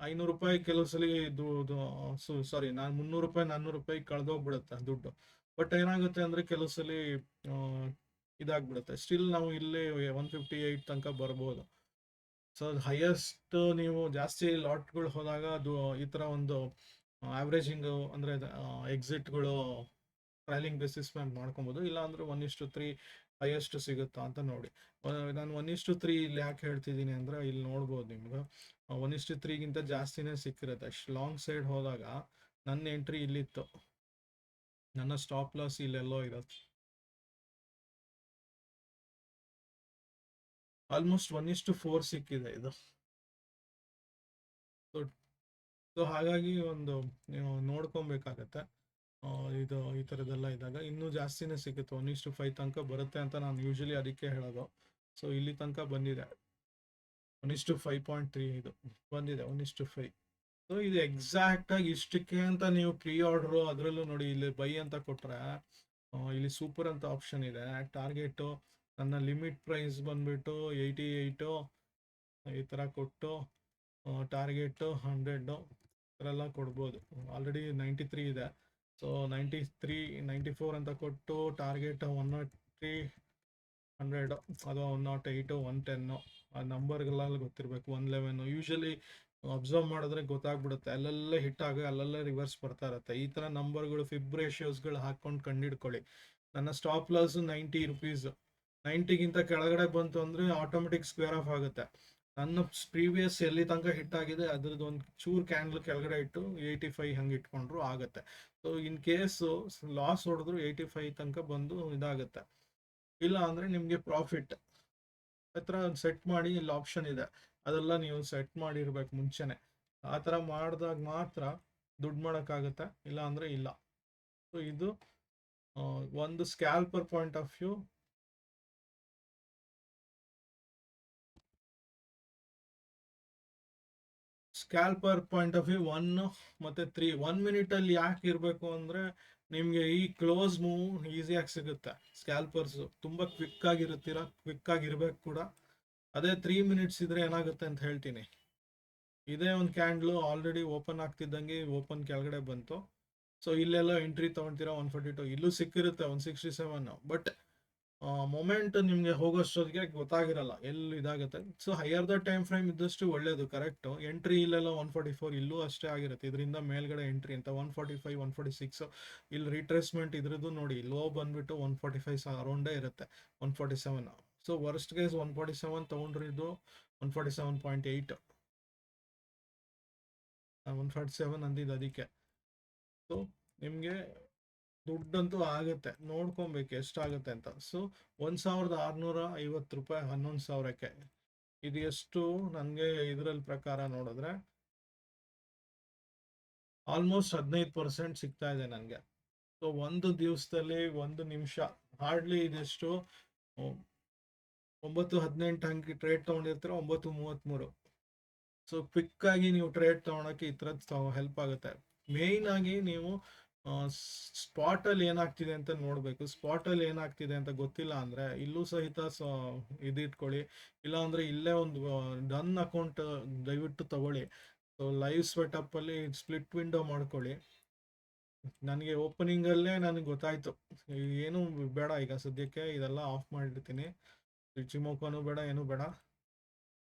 ₹500 ಕೆಲವು ಸಲ ಸಾರಿ, ನಾನು ₹300 ₹400 ಕಳೆದೋಗ್ಬಿಡುತ್ತೆ ದುಡ್ಡು. ಬಟ್ ಏನಾಗುತ್ತೆ ಅಂದ್ರೆ ಕೆಲವು ಸಲ ಆ, ಇದಾಗ್ಬಿಡುತ್ತೆ. ಸ್ಟಿಲ್ ನಾವು ಇಲ್ಲಿ 158 ತನಕ ಬರ್ಬೋದು. ಸೊ ಹೈಯೆಸ್ಟ್ ನೀವು ಜಾಸ್ತಿ ಲಾಟ್ಗಳು ಹೋದಾಗ ಅದು ಈ ತರ ಒಂದು ಆವ್ರೇಜಿಂಗ್ ಅಂದ್ರೆ ಎಕ್ಸಿಟ್ಗಳು ಟ್ರೈಲಿಂಗ್ ಬೇಸಿಸ್ ಮೇಲೆ ಮಾಡ್ಕೊಬೋದು. ಇಲ್ಲ ಅಂದ್ರೆ 1:3 ಹೈಯೆಸ್ಟ್ ಸಿಗುತ್ತಾ ಅಂತ ನೋಡಿ. ನಾನು 1:3 ಇಲ್ಲಿ ಯಾಕೆ ಹೇಳ್ತಿದ್ದೀನಿ ಅಂದ್ರೆ ಇಲ್ಲಿ ನೋಡ್ಬೋದು ನಿಮ್ಗೆ 1:3ಗಿಂತ ಜಾಸ್ತಿನೇ ಸಿಕ್ಕಿರುತ್ತೆ. ಅಷ್ಟು ಲಾಂಗ್ ಸೈಡ್ ಹೋದಾಗ ನನ್ನ ಎಂಟ್ರಿ ಇಲ್ಲಿತ್ತು, ನನ್ನ ಸ್ಟಾಪ್ ಲಾಸ್ ಇಲ್ಲೆಲ್ಲೋ ಇರುತ್ತೆ. ಆಲ್ಮೋಸ್ಟ್ 1:4 ಸಿಕ್ಕಿದೆ ಇದು. ಸೊ ಹಾಗಾಗಿ ಒಂದು ನೀವು ನೋಡ್ಕೊಬೇಕಾಗತ್ತೆ. ಇದು ಈ ಥರದ್ದೆಲ್ಲ ಇದ್ದಾಗ ಇನ್ನೂ ಜಾಸ್ತಿನೇ ಸಿಗುತ್ತೆ, 1:5 ತನಕ ಬರುತ್ತೆ ಅಂತ ನಾನು ಯೂಶಲಿ ಅದಕ್ಕೆ ಹೇಳೋದು. ಸೊ ಇಲ್ಲಿ ತನಕ ಬಂದಿದೆ 1:5.3 ಇದು ಬಂದಿದೆ 1:5. ಸೊ ಇದು ಎಕ್ಸಾಕ್ಟ್ ಆಗಿ ಇಷ್ಟಕ್ಕೆ ಅಂತ ನೀವು ಪ್ರೀ ಆರ್ಡರ್ ಅದರಲ್ಲೂ ನೋಡಿ ಇಲ್ಲಿ ಬೈ ಅಂತ ಕೊಟ್ರೆ ಇಲ್ಲಿ ಸೂಪರ್ ಅಂತ ಆಪ್ಷನ್ ಇದೆ. ಟಾರ್ಗೆಟ್ ನನ್ನ ಲಿಮಿಟ್ ಪ್ರೈಸ್ ಬಂದ್ಬಿಟ್ಟು 88 ಈ ಥರ ಕೊಟ್ಟು ಟಾರ್ಗೆಟ್ 100 ಎಲ್ಲ ಕೊಡ್ಬೋದು. ಆಲ್ರೆಡಿ 93 ಇದೆ. ಸೊ 93 94 ಅಂತ ಕೊಟ್ಟು ಟಾರ್ಗೆಟ್ 103 100 ಅದು 108 110 ಆ ನಂಬರ್ಗೆಲ್ಲ ಗೊತ್ತಿರಬೇಕು. 111 ಯೂಶಲಿ ಅಬ್ಸರ್ವ್ ಮಾಡಿದ್ರೆ ಗೊತ್ತಾಗ್ಬಿಡುತ್ತೆ, ಅಲ್ಲೆಲ್ಲ ಹಿಟ್ ಆಗ ಅಲ್ಲೆಲ್ಲ ರಿವರ್ಸ್ ಬರ್ತಾ ಇರುತ್ತೆ. ಈ ತರ ನಂಬರ್ಗಳು ಫಿಬ್ ರೇಷಿಯೋಸ್ಗಳು ಹಾಕೊಂಡು ಕಂಡಿಡ್ಕೊಳ್ಳಿ. ನನ್ನ ಸ್ಟಾಪ್ ಲಾಸ್ ₹90, 90ಗಿಂತ ಕೆಳಗಡೆ ಬಂತು ಅಂದ್ರೆ ಆಟೋಮೆಟಿಕ್ ಸ್ಕ್ವೇರ್ ಆಫ್ ಆಗುತ್ತೆ. ನನ್ನ ಪ್ರೀವಿಯಸ್ ಎಲ್ಲಿ ತನಕ ಹಿಟ್ ಆಗಿದೆ ಅದ್ರದ್ದು ಒಂದು ಚೂರ್ ಕ್ಯಾಂಡಲ್ ಕೆಳಗಡೆ ಇಟ್ಟು 85 ಹಂಗೆ ಇಟ್ಕೊಂಡ್ರು ಆಗುತ್ತೆ. ಸೊ ಇನ್ ಕೇಸ್ ಲಾಸ್ ಹೊಡೆದ್ರು 85 ತನಕ ಬಂದು ಇದಾಗುತ್ತೆ. ಇಲ್ಲ ಅಂದ್ರೆ ನಿಮ್ಗೆ ಪ್ರಾಫಿಟ್ ಹತ್ರ ಸೆಟ್ ಮಾಡಿ ಇಲ್ಲಿ ಆಪ್ಷನ್ ಇದೆ, ಅದೆಲ್ಲ ನೀವು ಸೆಟ್ ಮಾಡಿರ್ಬೇಕು ಮುಂಚೆನೆ. ಆ ಥರ ಮಾಡಿದಾಗ ಮಾತ್ರ ದುಡ್ಡು ಮಾಡೋಕ್ಕಾಗತ್ತೆ, ಇಲ್ಲ ಅಂದ್ರೆ ಇಲ್ಲ. ಸೊ ಇದು ಒಂದು scalper point of view. Scalper point of view 1 ಮತ್ತೆ 3 1 ಮಿನಿಟ್ ಅಲ್ಲಿ ಯಾಕೆ ಇರಬೇಕು ಅಂದ್ರೆ ನಿಮ್ಗೆ ಈ ಕ್ಲೋಸ್ ಮೂವ್ ಈಸಿಯಾಗಿ ಸಿಗುತ್ತೆ. ಸ್ಕ್ಯಾಲ್ಪರ್ಸ್ ತುಂಬಾ ಕ್ವಿಕ್ ಆಗಿರ್ಬೇಕು ಕೂಡ. ಅದೇ 3 ಮಿನಿಟ್ಸ್ ಇದ್ರೆ ಏನಾಗುತ್ತೆ ಅಂತ ಹೇಳ್ತೀನಿ. ಇದೇ ಒಂದು ಕ್ಯಾಂಡ್ಲು ಆಲ್ರೆಡಿ ಓಪನ್ ಆಗ್ತಿದ್ದಂಗೆ ಓಪನ್ ಕೆಳಗಡೆ ಬಂತು. ಸೊ ಇಲ್ಲೆಲ್ಲ ಎಂಟ್ರಿ ತಗೊಳ್ತೀರಾ 142, ಇಲ್ಲೂ ಸಿಕ್ಕಿರುತ್ತೆ 167. ಬಟ್ ಮೊಮೆಂಟ್ ನಿಮ್ಗೆ ಹೋಗೋಷ್ಟೊತ್ತಿಗೆ ಗೊತ್ತಾಗಿರಲ್ಲ ಎಲ್ಲಿ ಇದಾಗುತ್ತೆ. So higher the time frame ಇದ್ದಷ್ಟು ಒಳ್ಳೇದು, ಕರೆಕ್ಟ್. ಎಂಟ್ರಿ ಇಲ್ಲೆಲ್ಲ 144, ಇಲ್ಲೂ ಅಷ್ಟೇ ಆಗಿರುತ್ತೆ. ಇದರಿಂದ ಮೇಲ್ಗಡೆ ಎಂಟ್ರಿ ಅಂತ 145 146. ಇಲ್ಲಿ ರಿಟ್ರೇಸ್ಮೆಂಟ್ ಇದ್ರದ್ದು ನೋಡಿ, ಲೋ ಬಂದ್ಬಿಟ್ಟು 145 ಅರೌಂಡೇ ಇರುತ್ತೆ, 147. ಸೊ ವರ್ಸ್ಟ್ ಕೇಸ್ 147 ತಗೊಂಡ್ರಿದ್ದು 147.8, 147 ಅಂದಿದ್ದು ಅದಕ್ಕೆ. ಸೊ ನಿಮಗೆ ದುಡ್ಡಂತೂ ಆಗುತ್ತೆ, ನೋಡ್ಕೊಬೇಕು ಎಷ್ಟಾಗುತ್ತೆ ಅಂತ. ಸೊ ₹1,650 11,000ಕ್ಕೆ ಇದು ಎಷ್ಟು ನನಗೆ ಇದರಲ್ಲಿ ಪ್ರಕಾರ ನೋಡಿದ್ರೆ ಆಲ್ಮೋಸ್ಟ್ 15% ಸಿಗ್ತಾ ಇದೆ ನನಗೆ. ಸೊ ಒಂದು ದಿವಸದಲ್ಲಿ 1 ನಿಮಿಷ ಹಾರ್ಡ್ಲಿ ಇದೆಷ್ಟು 9:18 ಹಂಗೆ ಟ್ರೇಡ್ ತೊಗೊಂಡಿರ್ತೀರ, 9:33. ಸೊ ಕ್ವಿಕ್ ಆಗಿ ನೀವು ಟ್ರೇಡ್ ತೊಗೊಳಕ್ಕೆ ಈ ಥರದ್ದು ಹೆಲ್ಪ್ ಆಗುತ್ತೆ. ಮೇಯ್ನ್ ಆಗಿ ನೀವು ಸ್ಪಾಟ್ ಅಲ್ಲಿ ಏನಾಗ್ತಿದೆ ಅಂತ ನೋಡ್ಬೇಕು. ಸ್ಪಾಟ್ ಅಲ್ಲಿ ಏನಾಗ್ತಿದೆ ಅಂತ ಗೊತ್ತಿಲ್ಲ ಅಂದ್ರೆ ಇಲ್ಲೂ ಸಹಿತ ಇದಿಟ್ಕೊಳ್ಳಿ. ಇಲ್ಲ ಅಂದ್ರೆ ಇಲ್ಲೇ ಒಂದು ಡನ್ ಅಕೌಂಟ್ ದಯವಿಟ್ಟು ತಗೊಳ್ಳಿ. ಸೊ ಲೈವ್ ಸ್ವೆಟಪ್ ಅಲ್ಲಿ ಸ್ಪ್ಲಿಟ್ ವಿಂಡೋ ಮಾಡ್ಕೊಳ್ಳಿ. ನನಗೆ ಓಪನಿಂಗ್ ಅಲ್ಲೇ ನನಗೆ ಗೊತ್ತಾಯ್ತು ಏನು ಬೇಡ ಈಗ ಸದ್ಯಕ್ಕೆ, ಇದೆಲ್ಲ ಆಫ್ ಮಾಡಿರ್ತೀನಿ. ಚಿಮೋಕೋನು ಬೇಡ, ಏನು ಬೇಡ,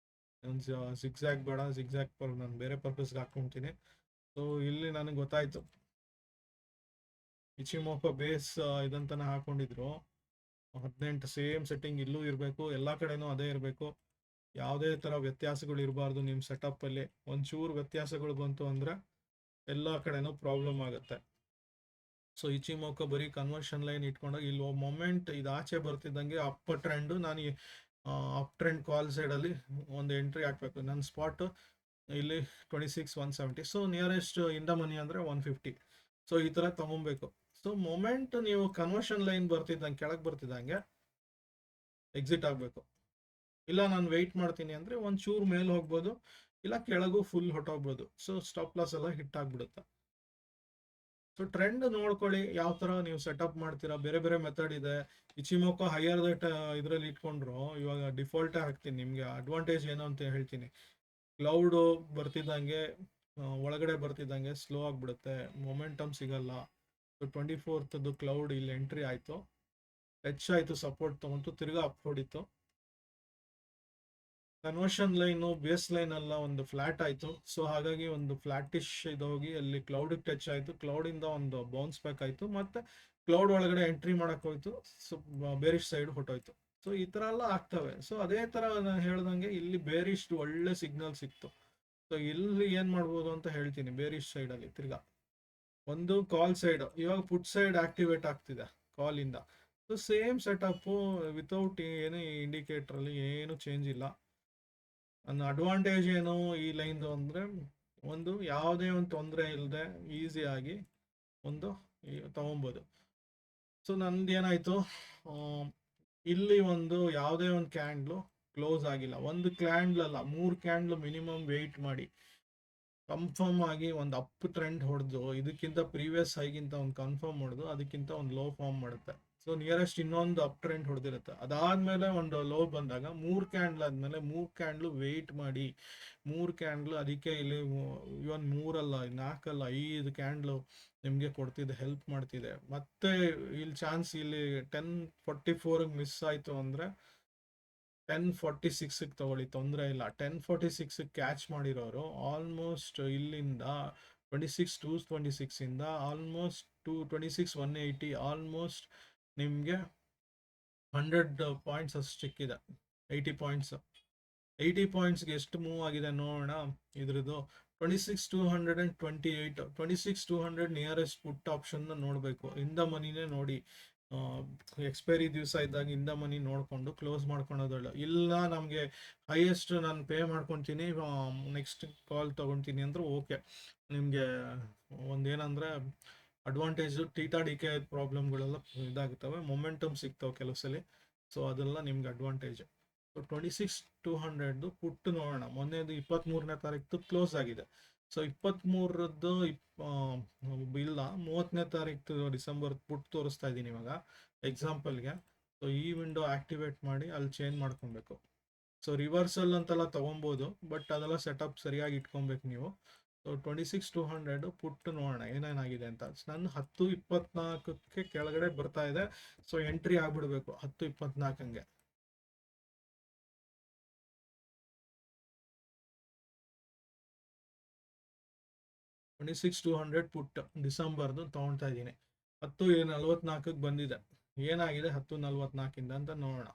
ಜಿಗ್ಜ್ಯಾಗ್ ಬೇಡ. ಜಿಗ್ಜ್ಯಾಗ್ ನಾನು ಬೇರೆ ಪರ್ಪಸ್ಗೆ ಹಾಕೊಂತೀನಿ. ಸೊ ಇಲ್ಲಿ ನನಗೆ ಗೊತ್ತಾಯ್ತು ಇಚಿಮೋಕೋ ಬೇಸ್ ಇದಂತಾನೆ ಹಾಕೊಂಡಿದ್ರು 18 ಸೇಮ್ ಸೆಟ್ಟಿಂಗ್ ಇಲ್ಲೂ ಇರಬೇಕು, ಎಲ್ಲ ಕಡೆನೂ ಅದೇ ಇರಬೇಕು. ಯಾವುದೇ ಥರ ವ್ಯತ್ಯಾಸಗಳು ಇರಬಾರ್ದು. ನಿಮ್ಮ ಸೆಟಪ್ಪಲ್ಲಿ ಒಂಚೂರು ವ್ಯತ್ಯಾಸಗಳು ಬಂತು ಅಂದರೆ ಎಲ್ಲ ಕಡೆನೂ ಪ್ರಾಬ್ಲಮ್ ಆಗುತ್ತೆ. ಸೊ ಇಚಿಮೋಕೋ ಬರೀ ಕನ್ವರ್ಷನ್ ಲೈನ್ ಇಟ್ಕೊಂಡಾಗ ಇಲ್ಲಿ ಮೊಮೆಂಟ್ ಇದು ಆಚೆ ಬರ್ತಿದ್ದಂಗೆ ಅಪ್ ಟ್ರೆಂಡು, ನಾನು ಅಪ್ ಟ್ರೆಂಡ್ ಕಾಲ್ ಸೈಡಲ್ಲಿ ಒಂದು ಎಂಟ್ರಿ ಹಾಕಬೇಕು. ನನ್ನ ಸ್ಪಾಟ್ ಇಲ್ಲಿ 26,170. ಸೊ ನಿಯರೆಸ್ಟ್ ಇಂದ ಮನಿ ಅಂದರೆ 150. ಸೊ ಈ ಥರ ತಗೊಬೇಕು. ಸೊ ಮೊಮೆಂಟ್ ನೀವು ಕನ್ವರ್ಷನ್ ಲೈನ್ ಬರ್ತಿದ್ದಂಗೆ ಕೆಳಗೆ ಬರ್ತಿದ್ದಂಗೆ ಎಕ್ಸಿಟ್ ಆಗಬೇಕು. ಇಲ್ಲ ನಾನು ವೆಯ್ಟ್ ಮಾಡ್ತೀನಿ ಅಂದರೆ ಒಂಚೂರು ಮೇಲೆ ಹೋಗ್ಬೋದು, ಇಲ್ಲ ಕೆಳಗೂ ಫುಲ್ ಹೊಟ್ಟೋಗ್ಬೋದು. ಸೊ ಸ್ಟಾಪ್ ಲಾಸ್ ಎಲ್ಲ ಹಿಟ್ ಆಗಿಬಿಡುತ್ತೆ. ಸೊ ಟ್ರೆಂಡ್ ನೋಡ್ಕೊಳ್ಳಿ ಯಾವ ತರ ನೀವು ಸೆಟಪ್ ಮಾಡ್ತೀರಾ. ಬೇರೆ ಬೇರೆ ಮೆಥಡ್ ಇದೆ. ಇಚಿಮೋಕೋ ಹೈಯರ್ ದಟ್ ಇದ್ರಲ್ಲಿ ಇಟ್ಕೊಂಡ್ರು ಇವಾಗ ಡಿಫಾಲ್ಟ್ ಹಾಕ್ತೀನಿ. ನಿಮ್ಗೆ ಅಡ್ವಾಂಟೇಜ್ ಏನು ಅಂತ ಹೇಳ್ತೀನಿ. ಕ್ಲೌಡ್ ಬರ್ತಿದ್ದಂಗೆ ಒಳಗಡೆ ಬರ್ತಿದ್ದಂಗೆ ಸ್ಲೋ ಆಗಿಬಿಡುತ್ತೆ, ಮೊಮೆಂಟಮ್ ಸಿಗಲ್ಲ. ಸೊ 24th ಕ್ಲೌಡ್ ಇಲ್ಲಿ ಎಂಟ್ರಿ ಆಯ್ತು, ಟಚ್ ಆಯ್ತು, ಸಪೋರ್ಟ್ ತಗೊಂತು, ತಿರ್ಗಾ ಅಪ್ ಹೊಡಿತು. ಕನ್ವರ್ಷನ್ ಲೈನು ಬೇಸ್ ಲೈನ್ ಎಲ್ಲ ಒಂದು ಫ್ಲಾಟ್ ಆಯ್ತು. ಸೊ ಹಾಗಾಗಿ ಒಂದು ಫ್ಲಾಟಿಶ್ ಇದೋಗಿ ಅಲ್ಲಿ ಕ್ಲೌಡ್ ಟಚ್ ಆಯ್ತು, ಕ್ಲೌಡ್ ಇಂದ ಒಂದು ಬೌನ್ಸ್ ಬ್ಯಾಕ್ ಆಯ್ತು, ಮತ್ತೆ ಕ್ಲೌಡ್ ಒಳಗಡೆ ಎಂಟ್ರಿ ಮಾಡಕ್ ಹೋಯ್ತು. ಸೊ ಬೇರಿಶ್ ಸೈಡ್ ಹೊಟ್ಟೋಯ್ತು. ಸೊ ಈ ತರ ಎಲ್ಲ ಆಗ್ತವೆ. ಸೊ ಅದೇ ತರ ನಾನು ಹೇಳ್ದಂಗೆ ಇಲ್ಲಿ ಬೇರಿಶ್ ಒಳ್ಳೆ ಸಿಗ್ನಲ್ ಸಿಕ್ತು. ಸೊ ಇಲ್ಲಿ ಏನ್ ಮಾಡ್ಬೋದು ಅಂತ ಹೇಳ್ತೀನಿ. ಬೇರಿಶ್ ಸೈಡ್ ಅಲ್ಲಿ ತಿರ್ಗಾ ಒಂದು ಕಾಲ್ ಸೈಡ್, ಇವಾಗ ಪುಟ್ ಸೈಡ್ ಆಕ್ಟಿವೇಟ್ ಆಗ್ತಿದೆ ಕಾಲ್ ಇಂದ. ಸೊ ಸೇಮ್ ಸೆಟಪ್ ವಿತೌಟ್ ಏನು ಇಂಡಿಕೇಟರ್ ಅಲ್ಲಿ ಏನು ಚೇಂಜ್ ಇಲ್ಲ. ನನ್ನ ಅಡ್ವಾಂಟೇಜ್ ಏನು ಈ ಲೈನ್ದು ಅಂದ್ರೆ, ಒಂದು ಯಾವುದೇ ಒಂದು ತೊಂದರೆ ಇಲ್ಲದೆ ಈಸಿಯಾಗಿ ಒಂದು ತಗೊಬೋದು. ಸೊ ನಂದು ಏನಾಯ್ತು, ಇಲ್ಲಿ ಒಂದು ಯಾವುದೇ ಒಂದು ಕ್ಯಾಂಡ್ಲು ಕ್ಲೋಸ್ ಆಗಿಲ್ಲ. ಒಂದು ಕ್ಯಾಂಡ್ಲ್ ಅಲ್ಲ, 3 ಕ್ಯಾಂಡ್ಲು ಮಿನಿಮಮ್ ವೆಯ್ಟ್ ಮಾಡಿ ಕನ್ಫರ್ಮ್ ಆಗಿ ಒಂದು ಅಪ್ ಟ್ರೆಂಡ್ ಹೊಡೆದು, ಇದಕ್ಕಿಂತ ಪ್ರೀವಿಯಸ್ ಹೈಗಿಂತ ಒಂದು ಕನ್ಫರ್ಮ್ ಹೊಡೆದು ಅದಕ್ಕಿಂತ ಒಂದು ಲೋ ಫಾರ್ಮ್ ಮಾಡುತ್ತೆ. ಸೊ ನಿಯರೆಸ್ಟ್ ಇನ್ನೊಂದು ಅಪ್ ಟ್ರೆಂಡ್ ಹೊಡೆದಿರುತ್ತೆ. ಅದಾದ್ಮೇಲೆ ಒಂದು ಲೋ ಬಂದಾಗ 3 ಕ್ಯಾಂಡ್ಲ್ ಆದ್ಮೇಲೆ 3 ಕ್ಯಾಂಡ್ಲು ವೆಯ್ಟ್ ಮಾಡಿ, 3 ಕ್ಯಾಂಡ್ಲು ಅದಕ್ಕೆ ಇಲ್ಲಿ ಇವನ್ 3 ಅಲ್ಲ 4 ಅಲ್ಲ 5 ಕ್ಯಾಂಡ್ಲು ನಿಮಗೆ ಕೊಡ್ತಿದೆ, ಹೆಲ್ಪ್ ಮಾಡ್ತಿದೆ. ಮತ್ತೆ ಇಲ್ಲಿ ಚಾನ್ಸ್ ಇಲ್ಲಿ 1044 ಮಿಸ್ ಆಯ್ತು ಅಂದ್ರೆ 1046 ತಗೊಳ್ಳಿ, ತೊಂದರೆ ಇಲ್ಲ. 1046 ಕ್ಯಾಚ್ ಮಾಡಿರೋರು ಆಲ್ಮೋಸ್ಟ್ ಇಲ್ಲಿಂದ 26 ಇಂದ ಆಲ್ಮೋಸ್ಟ್ 26 180 ಆಲ್ಮೋಸ್ಟ್ ನಿಮಗೆ 100 ಪಾಯಿಂಟ್ಸ್ ಅಷ್ಟು ಸಿಕ್ಕಿದೆ. 80 ಪಾಯಿಂಟ್ಸ್, 80 ಪಾಯಿಂಟ್ಸ್ಗೆ ಎಷ್ಟು ಮೂವ್ ಆಗಿದೆ ನೋಡೋಣ. ಇದ್ರದ್ದು 26,228, 26,200 ನಿಯರೆಸ್ಟ್ ಪುಟ್ ಆಪ್ಷನ್ ನೋಡಬೇಕು. ಇಂದ ಮನಿನೇ ನೋಡಿ, ಎಕ್ಸ್ಪೈರಿ ದಿವಸ ಇದ್ದಾಗ ಇಂದ ಮನಿ ನೋಡಿಕೊಂಡು ಕ್ಲೋಸ್ ಮಾಡ್ಕೊಳೋದಲ್ಲ. ಇಲ್ಲ ನಮಗೆ ಹೈಯೆಸ್ಟ್ ನಾನು ಪೇ ಮಾಡ್ಕೊತೀನಿ, ನೆಕ್ಸ್ಟ್ ಕಾಲ್ ತೊಗೊತೀನಿ ಅಂದ್ರೆ ಓಕೆ. ನಿಮಗೆ ಒಂದೇನಂದರೆ ಅಡ್ವಾಂಟೇಜು ಟೀಟಾ ಡಿ ಕೆ ಪ್ರಾಬ್ಲಮ್ಗಳೆಲ್ಲ ಇದಾಗುತ್ತವೆ, ಮೊಮೆಂಟಮ್ ಸಿಗ್ತವೆ ಕೆಲವು ಸಲ. ಸೊ ಅದೆಲ್ಲ ನಿಮ್ಗೆ ಅಡ್ವಾಂಟೇಜ್. ಸೊ 26,200 ಪುಟ್ಟು ನೋಡೋಣ. ಮೊನ್ನೆದು 23ನೇ ತಾರೀಕು ಕ್ಲೋಸ್ ಆಗಿದೆ. ಸೊ 23ರದ್ದು ಇಲ್ಲ, 30ನೇ ತಾರೀಕು ಡಿಸೆಂಬರ್ ಪುಟ್ ತೋರಿಸ್ತಾ ಇದ್ದೀನಿ ಇವಾಗ ಎಕ್ಸಾಂಪಲ್ಗೆ. ಸೊ ಈ ವಿಂಡೋ ಆಕ್ಟಿವೇಟ್ ಮಾಡಿ ಅಲ್ಲಿ ಚೇಂಜ್ ಮಾಡ್ಕೊಬೇಕು. ಸೊ ರಿವರ್ಸಲ್ ಅಂತೆಲ್ಲ ತೊಗೊಬೋದು, ಬಟ್ ಅದೆಲ್ಲ ಸೆಟಪ್ ಸರಿಯಾಗಿ ಇಟ್ಕೊಬೇಕು ನೀವು. ಸೊ 26,200 ಪುಟ್ಟು ನೋಡೋಣ ಏನೇನಾಗಿದೆ ಅಂತ. ನನ್ನ 10:24ಕ್ಕೆ ಕೆಳಗಡೆ ಬರ್ತಾ ಇದೆ. ಸೊ ಎಂಟ್ರಿ ಆಗ್ಬಿಡ್ಬೇಕು 10:24 26,200 ಪುಟ್ ಡಿಸೆಂಬರ್ದು ತೊಗೊಳ್ತಾ ಇದ್ದೀನಿ. 10:44 ಬಂದಿದೆ. ಏನಾಗಿದೆ 10:44 ಅಂತ ನೋಡೋಣ.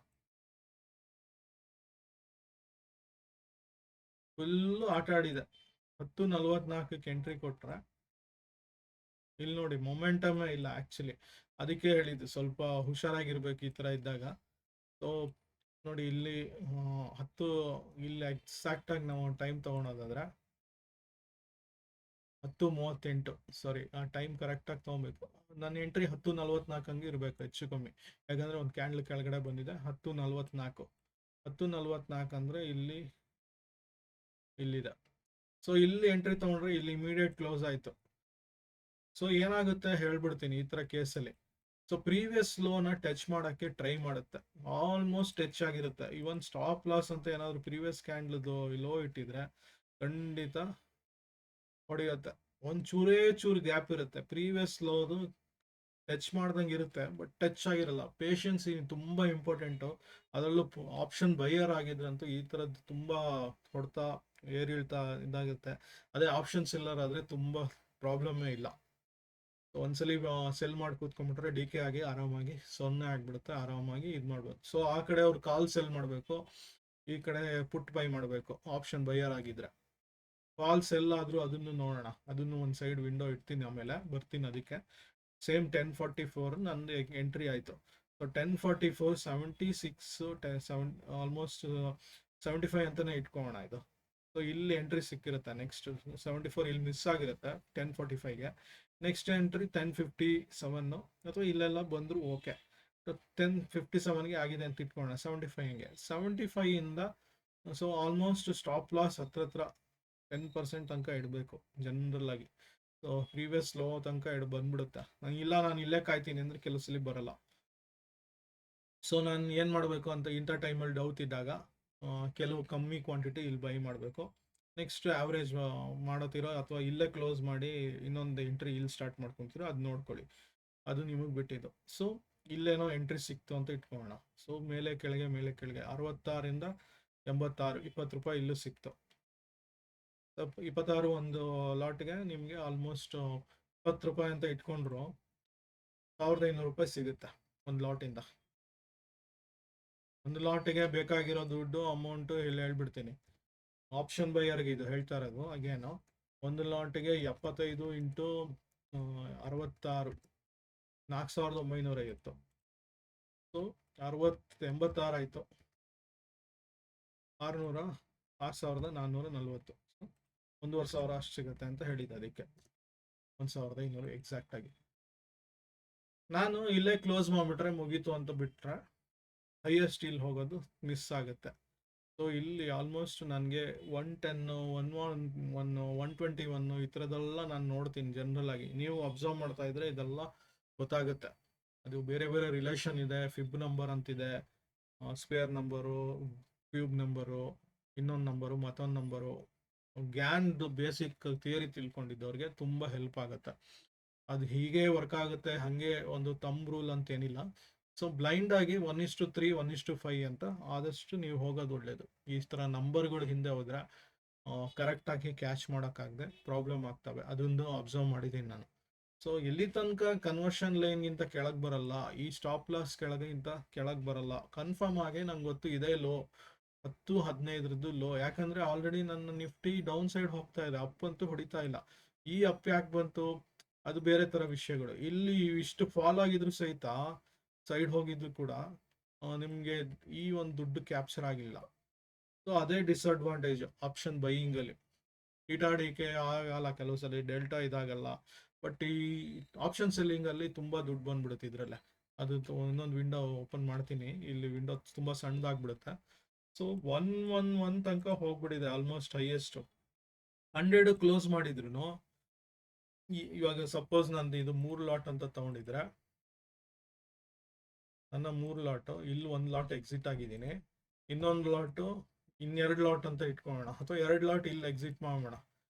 ಫುಲ್ಲು ಆಟ ಆಡಿದೆ. 10:44 ಎಂಟ್ರಿ ಕೊಟ್ರೆ ಇಲ್ಲಿ ನೋಡಿ ಮೊಮೆಂಟಮೇ ಇಲ್ಲ ಆಕ್ಚುಲಿ. ಅದಕ್ಕೆ ಹೇಳಿದ್ದು ಸ್ವಲ್ಪ ಹುಷಾರಾಗಿರ್ಬೇಕು ಈ ತರ ಇದ್ದಾಗ. ಸೊ ನೋಡಿ ಇಲ್ಲಿ 10 ಇಲ್ಲಿ ಎಕ್ಸಾಕ್ಟ್ ಆಗಿ ನಾವು ಟೈಮ್ ತಗೊಳೋದಾದ್ರೆ 10:38, ಸಾರಿ ಆ ಟೈಮ್ ಕರೆಕ್ಟಾಗಿ ತೊಗೊಬೇಕು. ನನ್ನ ಎಂಟ್ರಿ 10:44 ಇರಬೇಕು ಹೆಚ್ಚು ಕಮ್ಮಿ. ಯಾಕಂದರೆ ಒಂದು ಕ್ಯಾಂಡ್ಲ್ ಕೆಳಗಡೆ ಬಂದಿದೆ. 10:44, 10:44 ಅಂದರೆ ಇಲ್ಲಿದೆ. ಸೊ ಇಲ್ಲಿ ಎಂಟ್ರಿ ತೊಗೊಂಡ್ರೆ ಇಲ್ಲಿ ಇಮಿಡಿಯೇಟ್ ಕ್ಲೋಸ್ ಆಯಿತು. ಸೊ ಏನಾಗುತ್ತೆ ಹೇಳ್ಬಿಡ್ತೀನಿ ಈ ಥರ ಕೇಸಲ್ಲಿ. ಸೊ ಪ್ರೀವಿಯಸ್ ಲೋನ ಟಚ್ ಮಾಡೋಕ್ಕೆ ಟ್ರೈ ಮಾಡುತ್ತೆ, ಆಲ್ಮೋಸ್ಟ್ ಟಚ್ ಆಗಿರುತ್ತೆ. ಇವನ್ ಸ್ಟಾಪ್ ಲಾಸ್ ಅಂತ ಏನಾದರೂ ಪ್ರೀವಿಯಸ್ ಕ್ಯಾಂಡ್ಲದು ಲೋ ಇಟ್ಟಿದ್ರೆ ಖಂಡಿತ ಹೊಡೆಯುತ್ತೆ. ಒಂದು ಚೂರು ಗ್ಯಾಪ್ ಇರುತ್ತೆ. ಪ್ರೀವಿಯಸ್ ಲೋದು ಟಚ್ ಮಾಡ್ದಂಗೆ ಇರುತ್ತೆ, ಬಟ್ ಟಚ್ ಆಗಿರಲ್ಲ. ಪೇಷನ್ಸ್ ತುಂಬ ಇಂಪಾರ್ಟೆಂಟು. ಅದರಲ್ಲೂ ಆಪ್ಷನ್ ಬೈಯರ್ ಆಗಿದ್ರಂತೂ ಈ ಥರದ್ದು ತುಂಬ ಹೊಡ್ತಾ ಏರಿಳ್ತಾ ಇದಾಗುತ್ತೆ. ಅದೇ ಆಪ್ಷನ್ ಸೆಲ್ಲರ್ ಆದರೆ ತುಂಬ ಪ್ರಾಬ್ಲಮ್ಮೇ ಇಲ್ಲ. ಒಂದ್ಸಲಿ ಸೆಲ್ ಮಾಡಿ ಕೂತ್ಕೊಂಡ್ಬಿಟ್ರೆ ಡಿ ಕೆ ಆಗಿ ಆರಾಮಾಗಿ 0 ಆಗಿಬಿಡುತ್ತೆ. ಆರಾಮಾಗಿ ಇದು ಮಾಡ್ಬೋದು. ಸೊ ಆ ಕಡೆ ಅವ್ರು ಕಾಲ್ ಸೆಲ್ ಮಾಡಬೇಕು, ಈ ಕಡೆ ಪುಟ್ ಬೈ ಮಾಡಬೇಕು ಆಪ್ಷನ್ ಬೈಯರ್ ಆಗಿದ್ರೆ. ಕಾಲ್ ಸೆಲ್ ಆದರೂ ಅದನ್ನು ನೋಡೋಣ. ಅದನ್ನು ಒಂದು ಸೈಡ್ ವಿಂಡೋ ಇಡ್ತೀನಿ, ಆಮೇಲೆ ಬರ್ತೀನಿ ಅದಕ್ಕೆ. ಸೇಮ್ 10:44 ನಂದು ಎಂಟ್ರಿ ಆಯಿತು. ಸೊ 10:44 76 ಆಲ್ಮೋಸ್ಟ್ 75 ಅಂತಲೇ ಇಟ್ಕೊಳ್ಳೋಣ ಇದು. ಸೊ ಇಲ್ಲಿ ಎಂಟ್ರಿ ಸಿಕ್ಕಿರುತ್ತೆ. ನೆಕ್ಸ್ಟ್ 74 ಇಲ್ಲಿ ಮಿಸ್ ಆಗಿರುತ್ತೆ 10:45ಗೆ. ನೆಕ್ಸ್ಟ್ ಎಂಟ್ರಿ 10:57 ಅಥವಾ ಇಲ್ಲೆಲ್ಲ ಬಂದರೂ ಓಕೆ. 10:57ಗೆ ಆಗಿದೆ ಅಂತ ಇಟ್ಕೊಳ್ಳೋಣ. 75ಗೆ 75ಇಂದ ಸೊ ಆಲ್ಮೋಸ್ಟ್ ಸ್ಟಾಪ್ ಲಾಸ್ ಹತ್ರ 10% ತನಕ ಇಡಬೇಕು ಜನರಲ್ ಆಗಿ. ಸೊ ಪ್ರೀವಿಯಸ್ ಲೋ ತನಕ ಬಂದ್ಬಿಡುತ್ತೆ. ಇಲ್ಲ ನಾನು ಇಲ್ಲೇ ಕಾಯ್ತೀನಿ ಅಂದರೆ ಕೆಲವು ಸಲ ಬರಲ್ಲ. ಸೊ ನಾನು ಏನು ಮಾಡಬೇಕು ಅಂತ ಇಂಥ ಟೈಮಲ್ಲಿ ಡೌಟ್ ಇದ್ದಾಗ ಕೆಲವು ಕಮ್ಮಿ ಕ್ವಾಂಟಿಟಿ ಇಲ್ಲಿ ಬೈ ಮಾಡಬೇಕು. ನೆಕ್ಸ್ಟ್ ಆವ್ರೇಜ್ ಮಾಡೋತಿರೋ ಅಥವಾ ಇಲ್ಲೇ ಕ್ಲೋಸ್ ಮಾಡಿ ಇನ್ನೊಂದು ಎಂಟ್ರಿ ಇಲ್ಲಿ ಸ್ಟಾರ್ಟ್ ಮಾಡ್ಕೊತೀರೋ ಅದು ನೋಡ್ಕೊಳ್ಳಿ, ಅದು ನಿಮಗೆ ಬಿಟ್ಟಿದ್ದು. ಸೊ ಇಲ್ಲೇನೋ ಎಂಟ್ರಿ ಸಿಕ್ತು ಅಂತ ಇಟ್ಕೊಳ್ಳೋಣ. ಸೊ ಮೇಲೆ ಕೆಳಗೆ 66 86 20 ರೂಪಾಯಿ ಇಲ್ಲೂ ಸಿಕ್ತು. 26 ಒಂದು ಲಾಟ್ಗೆ ನಿಮಗೆ ಆಲ್ಮೋಸ್ಟ್ 20 ರೂಪಾಯಿ ಅಂತ ಇಟ್ಕೊಂಡ್ರು 1500 ರೂಪಾಯಿ ಸಿಗುತ್ತೆ ಒಂದು ಲಾಟಿಂದ. ಒಂದು ಲಾಟಿಗೆ ಬೇಕಾಗಿರೋ ದುಡ್ಡು ಅಮೌಂಟು ಇಲ್ಲಿ ಹೇಳ್ಬಿಡ್ತೀನಿ. ಆಪ್ಷನ್ ಬೈಯರ್ಗೆ ಇದು ಹೇಳ್ತಾ ಇರೋದು ಅಗೇನು. ಒಂದು ಲಾಟಿಗೆ 75 ಇಂಟು 66 4950. ಸೊ 86 ಆಯಿತು. 6440. 1400 ಅಷ್ಟು ಸಿಗುತ್ತೆ ಅಂತ ಹೇಳಿದ್ದೆ. ಅದಕ್ಕೆ 1500 ಎಕ್ಸಾಕ್ಟಾಗಿ. ನಾನು ಇಲ್ಲೇ ಕ್ಲೋಸ್ ಮಾಡಿಬಿಟ್ರೆ ಮುಗೀತು ಅಂತ ಬಿಟ್ಟರೆ ಹೈಯೆಸ್ಟ್ ಇಲ್ಲಿ ಹೋಗೋದು ಮಿಸ್ ಆಗುತ್ತೆ. ಸೊ ಇಲ್ಲಿ ಆಲ್ಮೋಸ್ಟ್ ನನಗೆ 110 121 ಈ ಥರದ್ದೆಲ್ಲ ನಾನು ನೋಡ್ತೀನಿ ಜನರಲ್ ಆಗಿ. ನೀವು ಅಬ್ಸರ್ವ್ ಮಾಡ್ತಾ ಇದ್ರೆ ಇದೆಲ್ಲ ಗೊತ್ತಾಗುತ್ತೆ. ಅದು ಬೇರೆ ಬೇರೆ ರಿಲೇಷನ್ ಇದೆ, ಫಿಬ್ ನಂಬರ್ ಅಂತಿದೆ, ಸ್ಕ್ವೇರ್ ನಂಬರು, ಕ್ಯೂಬ್ ನಂಬರು, ಇನ್ನೊಂದು ನಂಬರು, ಮತ್ತೊಂದು ನಂಬರು. ಗ್ಯಾನ್ದು ಬೇಸಿಕ್ ಥಿಯರಿ ತಿಳ್ಕೊಂಡಿದ್ದವ್ರಿಗೆ ತುಂಬ ಹೆಲ್ಪ್ ಆಗುತ್ತೆ. ಅದು ಹೀಗೆ ವರ್ಕ್ ಆಗುತ್ತೆ, ಹಾಗೆ ಒಂದು ತಂಬ್ ರೂಲ್ ಅಂತ ಏನಿಲ್ಲ. ಸೊ ಬ್ಲೈಂಡ್ ಆಗಿ 1:3 1:5 ಅಂತ ಆದಷ್ಟು ನೀವು ಹೋಗೋದು ಒಳ್ಳೇದು. ಈ ಥರ ನಂಬರ್ಗಳು ಹಿಂದೆ ಹೋದ್ರೆ ಕರೆಕ್ಟಾಗಿ ಕ್ಯಾಚ್ ಮಾಡೋಕ್ಕಾಗದೆ ಪ್ರಾಬ್ಲಮ್ ಆಗ್ತವೆ. ಅದೊಂದು ಅಬ್ಸರ್ವ್ ಮಾಡಿದ್ದೀನಿ ನಾನು. ಸೊ ಎಲ್ಲಿ ತನಕ ಕನ್ವರ್ಷನ್ ಲೈನ್ಗಿಂತ ಕೆಳಗೆ ಬರಲ್ಲ, ಈ ಸ್ಟಾಪ್ ಲಾಸ್ ಕೆಳಗಿಂತ ಕೆಳಗೆ ಬರಲ್ಲ, ಕನ್ಫರ್ಮ್ ಆಗಿ ನಂಗೆ ಗೊತ್ತು ಇದೇ ಲೋ 10-15 ಲೋ. ಯಾಕಂದರೆ ಆಲ್ರೆಡಿ ನನ್ನ ನಿಫ್ಟಿ ಡೌನ್ ಸೈಡ್ ಹೋಗ್ತಾ ಇದೆ, ಅಪ್ ಅಂತೂ ಹೊಡಿತಾ ಇಲ್ಲ. ಈ ಅಪ್ ಯಾಕೆ ಬಂತು ಅದು ಬೇರೆ ಥರ ವಿಷಯಗಳು. ಇಲ್ಲಿ ಇಷ್ಟು ಫಾಲ್ ಆಗಿದ್ರು ಸಹಿತ ಸೈಡ್ ಹೋಗಿದ್ರು ಕೂಡ ನಿಮಗೆ ಈ ಒಂದು ದುಡ್ಡು ಕ್ಯಾಪ್ಚರ್ ಆಗಿಲ್ಲ. ಸೊ ಅದೇ ಡಿಸ್ಅಡ್ವಾಂಟೇಜ್ ಆಪ್ಷನ್ ಬೈಯಿಂಗಲ್ಲಿ. ಡಿಕೆ ಆಗಲ್ಲ ಕೆಲವು ಸಲ, ಡೆಲ್ಟಾ ಇದಾಗಲ್ಲ. ಬಟ್ ಈ ಆಪ್ಷನ್ ಸೆಲ್ಲಿಂಗಲ್ಲಿ ತುಂಬ ದುಡ್ಡು ಬಂದ್ಬಿಡುತ್ತೆ ಇದರಲ್ಲೇ. ಅದು ಇನ್ನೊಂದು ವಿಂಡೋ ಓಪನ್ ಮಾಡ್ತೀನಿ, ಇಲ್ಲಿ ವಿಂಡೋ ತುಂಬ ಸಣ್ಣದಾಗ್ಬಿಡುತ್ತೆ. ಸೊ 111 ತನಕ ಹೋಗ್ಬಿಟ್ಟಿದೆ ಆಲ್ಮೋಸ್ಟ್ ಹೈಯೆಸ್ಟು. 100 ಕ್ಲೋಸ್ ಮಾಡಿದ್ರು ಇವಾಗ ಸಪೋಸ್ ನಂದು ಇದು 3 ಲಾಟ್ ಅಂತ ತಗೊಂಡಿದ್ರೆ, ನನ್ನ 3 ಲಾಟು ಇಲ್ಲಿ 1 ಲಾಟ್ ಎಕ್ಸಿಟ್ ಆಗಿದ್ದೀನಿ, ಇನ್ನೊಂದು ಲಾಟು 2 ಲಾಟ್ ಅಂತ ಇಟ್ಕೊಳ್ಳೋಣ, ಅಥವಾ 2 ಲಾಟ್ ಇಲ್ಲಿ ಎಕ್ಸಿಟ್ ಮಾಡೋಣ.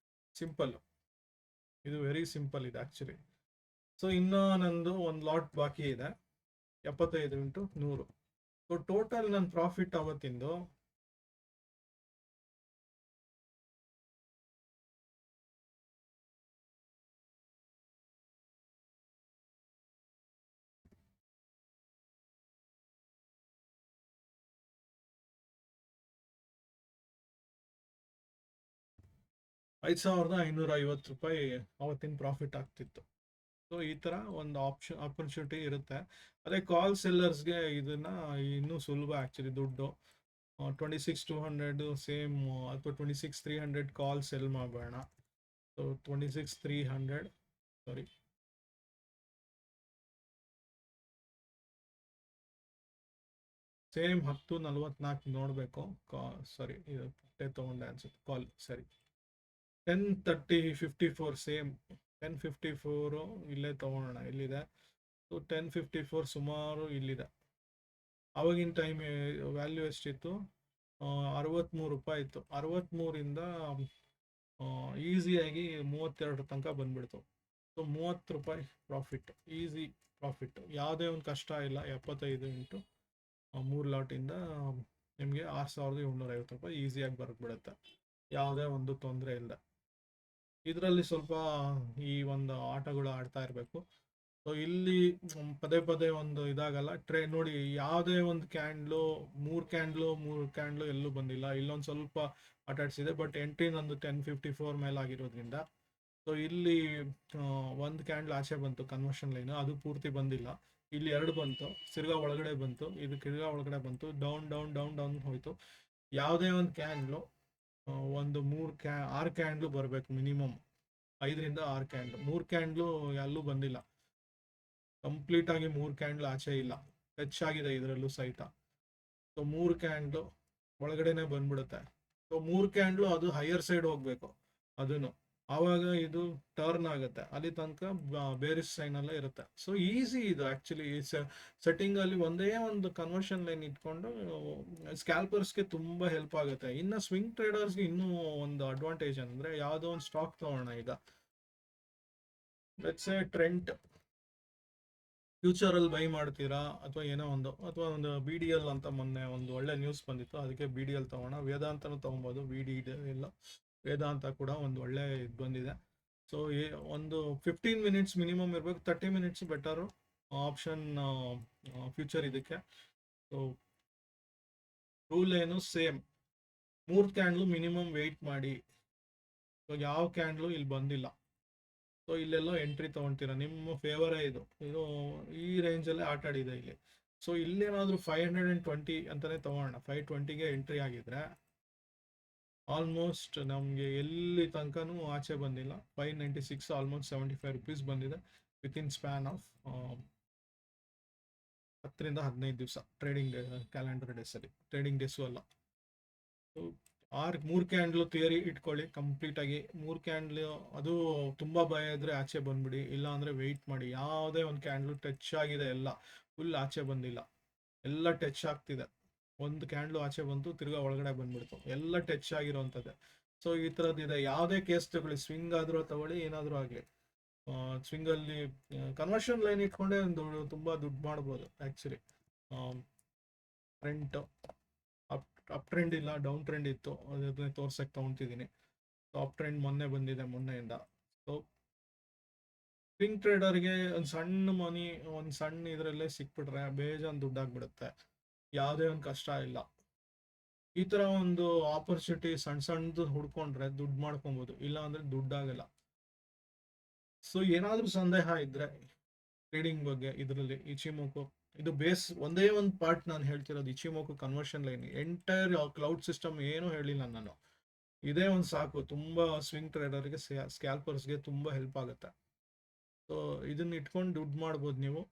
ಸಿಂಪಲ್, ಇದು ವೆರಿ ಸಿಂಪಲ್ ಇದೆ ಆ್ಯಕ್ಚುಲಿ. ಸೊ ಇನ್ನೂ ನಂದು 1 ಲಾಟ್ ಬಾಕಿ ಇದೆ, 75 ಇಂಟು 100. ಸೊ ಟೋಟಲ್ ನನ್ನ ಪ್ರಾಫಿಟ್ ಅವತ್ತಿಂದು ₹5,550 ಅವತ್ತಿನ ಪ್ರಾಫಿಟ್ ಆಗ್ತಿತ್ತು. ಸೊ ಈ ಥರ ಒಂದು ಆಪರ್ಚುನಿಟಿ ಇರುತ್ತೆ. ಅದೇ ಕಾಲ್ ಸೆಲ್ಲರ್ಸ್ಗೆ ಇದನ್ನು ಇನ್ನೂ ಸುಲಭ ಆ್ಯಕ್ಚುಲಿ. ದುಡ್ಡು 26,200 ಸೇಮ್, ಅಥವಾ 26,300 ಕಾಲ್ ಸೆಲ್ ಮಾಡೋಣ. ಸೊ 26,300 ಸಾರಿ, ಸೇಮ್ 10:44 ನೋಡಬೇಕು. ಸಾರಿ, ಇದು ತೊಗೊಂಡೆ ಅನ್ಸುತ್ತೆ ಕಾಲ್. ಸರಿ, 10:54 ಸೇಮ್ 10:54 ಇಲ್ಲೇ ತೊಗೊಳೋಣ. ಇಲ್ಲಿದೆ. ಸೊ 10:54 ಸುಮಾರು ಇಲ್ಲಿದೆ. ಆವಾಗಿನ ಟೈಮ್ ವ್ಯಾಲ್ಯೂ ಎಷ್ಟಿತ್ತು? 63 ರೂಪಾಯಿ ಇತ್ತು. 63ರಿಂದ ಈಸಿಯಾಗಿ 32 ತನಕ ಬಂದ್ಬಿಡ್ತು. ಸೊ 30 ರೂಪಾಯಿ ಪ್ರಾಫಿಟ್, ಈಸಿ ಪ್ರಾಫಿಟ್, ಯಾವುದೇ ಒಂದು ಕಷ್ಟ ಇಲ್ಲ. 75 ಇಂಟು 3 ಲಾಟಿಂದ ನಿಮಗೆ 6,750 ರೂಪಾಯಿ ಈಸಿಯಾಗಿ ಬರ್ಬಿಡುತ್ತೆ, ಯಾವುದೇ ಒಂದು ತೊಂದರೆ ಇಲ್ಲ. ಇದರಲ್ಲಿ ಸ್ವಲ್ಪ ಈ ಒಂದು ಆಟಗಳು ಆಡ್ತಾ ಇರಬೇಕು. ಸೊ ಇಲ್ಲಿ ಪದೇ ಪದೇ ಒಂದು ಇದಾಗಲ್ಲ. ನೋಡಿ, ಯಾವುದೇ ಒಂದು ಕ್ಯಾಂಡ್ಲು 3 ಕ್ಯಾಂಡ್ಲು ಎಲ್ಲೂ ಬಂದಿಲ್ಲ. ಇಲ್ಲೊಂದು ಸ್ವಲ್ಪ ಆಟಾಡ್ಸಿದೆ, ಬಟ್ ಎಂಟ್ರಿ ನಂದು 10:54 ಮೇಲೆ ಆಗಿರೋದ್ರಿಂದ. ಸೊ ಇಲ್ಲಿ ಒಂದು ಕ್ಯಾಂಡ್ಲ್ ಆಚೆ ಬಂತು ಕನ್ವರ್ಷನ್ ಲೈನ್, ಅದು ಪೂರ್ತಿ ಬಂದಿಲ್ಲ. ಇಲ್ಲಿ 2 ಬಂತು, ತಿರ್ಗಾ ಒಳಗಡೆ ಬಂತು, ಇದು ತಿರ್ಗಾ ಒಳಗಡೆ ಬಂತು, ಡೌನ್ ಡೌನ್ ಡೌನ್ ಡೌನ್ ಹೋಯ್ತು. ಯಾವುದೇ ಒಂದು ಕ್ಯಾಂಡ್ಲು ಒಂದು 6 ಕ್ಯಾಂಡ್ಲು ಬರಬೇಕು ಮಿನಿಮಮ್, 5ರಿಂದ 6 ಕ್ಯಾಂಡ್ಲು. 3 ಕ್ಯಾಂಡ್ಲು ಎಲ್ಲೂ ಬಂದಿಲ್ಲ, ಕಂಪ್ಲೀಟ್ ಆಗಿ 3 ಕ್ಯಾಂಡ್ಲು ಆಚೆ ಇಲ್ಲ, ಟಚ್ ಆಗಿದೆ ಇದರಲ್ಲೂ ಸಹಿತ. ಸೊ 3 ಕ್ಯಾಂಡ್ಲು ಒಳಗಡೆನೆ ಬಂದ್ಬಿಡುತ್ತೆ. ಸೊ 3 ಕ್ಯಾಂಡ್ಲು ಅದು ಹೈಯರ್ ಸೈಡ್ ಹೋಗ್ಬೇಕು. ಅದನ್ನು ಆವಾಗ ಇದು ಟರ್ನ್ ಆಗುತ್ತೆ, ಅಲ್ಲಿ ತನಕ ಬೇರಿಸ್ ಸೈನ್ ಅಲ್ಲೇ ಇರುತ್ತೆ. ಸೊ ಈಸಿ ಇದು ಆ್ಯಕ್ಚುಲಿ ಸೆಟ್ಟಿಂಗ್ ಅಲ್ಲಿ ಒಂದೇ ಒಂದು ಕನ್ವರ್ಷನ್ ಲೈನ್ ಇಟ್ಕೊಂಡು ಸ್ಕ್ಯಾಲ್ಪರ್ಸ್ಗೆ ತುಂಬ ಹೆಲ್ಪ್ ಆಗುತ್ತೆ. ಇನ್ನು ಸ್ವಿಂಗ್ ಟ್ರೇಡರ್ಸ್ಗೆ ಇನ್ನೂ ಒಂದು ಅಡ್ವಾಂಟೇಜ್ ಅಂದರೆ, ಯಾವುದೋ ಒಂದು ಸ್ಟಾಕ್ ತಗೋಣ ಈಗ, ಲೆಟ್ಸ್ ಸೇ ಟ್ರೆಂಟ್ ಫ್ಯೂಚರಲ್ಲಿ ಬೈ ಮಾಡ್ತೀರಾ, ಅಥವಾ ಏನೋ ಒಂದು, ಅಥವಾ ಒಂದು ಬಿ ಡಿ ಎಲ್ ಅಂತ ಮೊನ್ನೆ ಒಂದು ಒಳ್ಳೆ ನ್ಯೂಸ್ ಬಂದಿತ್ತು, ಅದಕ್ಕೆ ಬಿ ಡಿ ಎಲ್ ತಗೋಣ. ವೇದಾಂತನೂ ತೊಗೊಬೋದು, ಬಿ ಡಿ ಇಲ್ಲ ವೇದಾಂತ ಕೂಡ ಒಂದು ಒಳ್ಳೆ ಇದು ಬಂದಿದೆ. ಸೊ ಒಂದು 15 ಮಿನಿಟ್ಸ್ ಮಿನಿಮಮ್ ಇರಬೇಕು, 30 ಮಿನಿಟ್ಸ್ ಬೆಟರು ಆಪ್ಷನ್ ಫ್ಯೂಚರ್ ಇದಕ್ಕೆ. ಸೊ ರೂಲ್ ಏನು ಸೇಮ್, 3 ಕ್ಯಾಂಡ್ಲು ಮಿನಿಮಮ್ ವೆಯ್ಟ್ ಮಾಡಿ. ಸೊ ಯಾವ ಕ್ಯಾಂಡ್ಲು ಇಲ್ಲಿ ಬಂದಿಲ್ಲ, ಸೊ ಇಲ್ಲೆಲ್ಲೋ ಎಂಟ್ರಿ ತೊಗೊಳ್ತೀರಾ, ನಿಮ್ಮ ಫೇವರೇ ಇದು ಈ ರೇಂಜಲ್ಲೇ ಆಟ ಆಡಿದೆ ಇಲ್ಲಿ. ಸೊ ಇಲ್ಲೇನಾದರೂ 520 ಅಂತಲೇ ತೊಗೊಳ್ಳೋಣ, 520ಗೆ ಎಂಟ್ರಿ ಆಗಿದ್ರೆ ಆಲ್ಮೋಸ್ಟ್ ನಮಗೆ ಎಲ್ಲಿ ತನಕನೂ ಆಚೆ ಬಂದಿಲ್ಲ. 596, ಆಲ್ಮೋಸ್ಟ್ 75 ರುಪೀಸ್ ಬಂದಿದೆ ವಿತಿನ್ ಸ್ಪ್ಯಾನ್ ಆಫ್ 10 ರಿಂದ 15 ದಿವಸ ಟ್ರೇಡಿಂಗ್ ಡೇ, ಕ್ಯಾಲೆಂಡರ್ ಡೇಸಲ್ಲಿ, ಟ್ರೇಡಿಂಗ್ ಡೇಸು ಅಲ್ಲ. ಸೊ 3 ಕ್ಯಾಂಡ್ಲು ಥಿಯರಿ ಇಟ್ಕೊಳ್ಳಿ ಕಂಪ್ಲೀಟಾಗಿ. 3 ಕ್ಯಾಂಡ್ಲು ಅದು ತುಂಬ ಭಯ ಇದ್ದರೆ ಆಚೆ ಬಂದ್ಬಿಡಿ, ಇಲ್ಲ ಅಂದರೆ ವೆಯ್ಟ್ ಮಾಡಿ. ಯಾವುದೇ ಒಂದು ಕ್ಯಾಂಡ್ಲು ಟಚ್ ಆಗಿದೆ, ಎಲ್ಲ ಫುಲ್ ಆಚೆ ಬಂದಿಲ್ಲ, ಎಲ್ಲ ಟಚ್ ಆಗ್ತಿದೆ. ಒಂದು ಕ್ಯಾಂಡ್ಲು ಆಚೆ ಬಂತು, ತಿರ್ಗಾ ಒಳಗಡೆ ಬಂದ್ಬಿಡ್ತು, ಎಲ್ಲ ಟಚ್ ಆಗಿರೋವಂಥದ್ದೇ. ಸೊ ಈ ಥರದ್ದಿದೆ. ಯಾವುದೇ ಕೇಸ್ ತಗೊಳ್ಳಿ, ಸ್ವಿಂಗ್ ಆದರೂ ತಗೊಳ್ಳಿ, ಏನಾದರೂ ಆಗಲಿ, ಸ್ವಿಂಗಲ್ಲಿ ಕನ್ವರ್ಷನ್ ಲೈನ್ ಇಟ್ಕೊಂಡೆ ತುಂಬ ದುಡ್ಡು ಮಾಡ್ಬೋದು ಆ್ಯಕ್ಚುಲಿ. ಟ್ರೆಂಟ್ ಅಪ್ ಟ್ರೆಂಡ್ ಇಲ್ಲ, ಡೌನ್ ಟ್ರೆಂಡ್ ಇತ್ತು, ಅದನ್ನೇ ತೋರ್ಸಕ್ಕೆ ತೊಗೊತಿದ್ದೀನಿ. ಸೊ ಅಪ್ ಟ್ರೆಂಡ್ ಮೊನ್ನೆ ಬಂದಿದೆ, ಮೊನ್ನೆಯಿಂದ. ಸೊ ಸ್ವಿಂಗ್ ಟ್ರೇಡರ್ಗೆ ಒಂದು ಸಣ್ಣ ಮನಿ, ಒಂದು ಸಣ್ಣ ಇದರಲ್ಲೇ ಸಿಕ್ಬಿಟ್ರೆ ಬೇಜಾನ್ ದುಡ್ಡಾಗ್ಬಿಡುತ್ತೆ, ಯಾವುದೇ ಒಂದು ಕಷ್ಟ ಇಲ್ಲ. ಈ ಥರ ಒಂದು ಆಪರ್ಚುನಿಟಿ ಸಣ್ಣದು ಹುಡ್ಕೊಂಡ್ರೆ ದುಡ್ಡು ಮಾಡ್ಕೊಬೋದು, ಇಲ್ಲ ಅಂದರೆ ದುಡ್ಡಾಗಲ್ಲ. ಸೊ ಏನಾದರೂ ಸಂದೇಹ ಇದ್ದರೆ ಟ್ರೇಡಿಂಗ್ ಬಗ್ಗೆ, ಇದರಲ್ಲಿ ಇಚಿಮೋಕೋ ಇದು ಬೇಸ್, ಒಂದೇ ಒಂದು ಪಾರ್ಟ್ ನಾನು ಹೇಳ್ತಿರೋದು, Ichimoku conversion line. Entire cloud system ಏನೂ ಹೇಳಿಲ್ಲ ನಾನು, ಇದೇ ಒಂದು ಸಾಕು, ತುಂಬ ಸ್ವಿಂಗ್ ಟ್ರೇಡರ್ಗೆ, ಸ್ಕ್ಯಾಲ್ಪರ್ಸ್ಗೆ ತುಂಬ ಹೆಲ್ಪ್ ಆಗುತ್ತೆ. ಸೊ ಇದನ್ನ ಇಟ್ಕೊಂಡು ದುಡ್ಡು ಮಾಡ್ಬೋದು ನೀವು.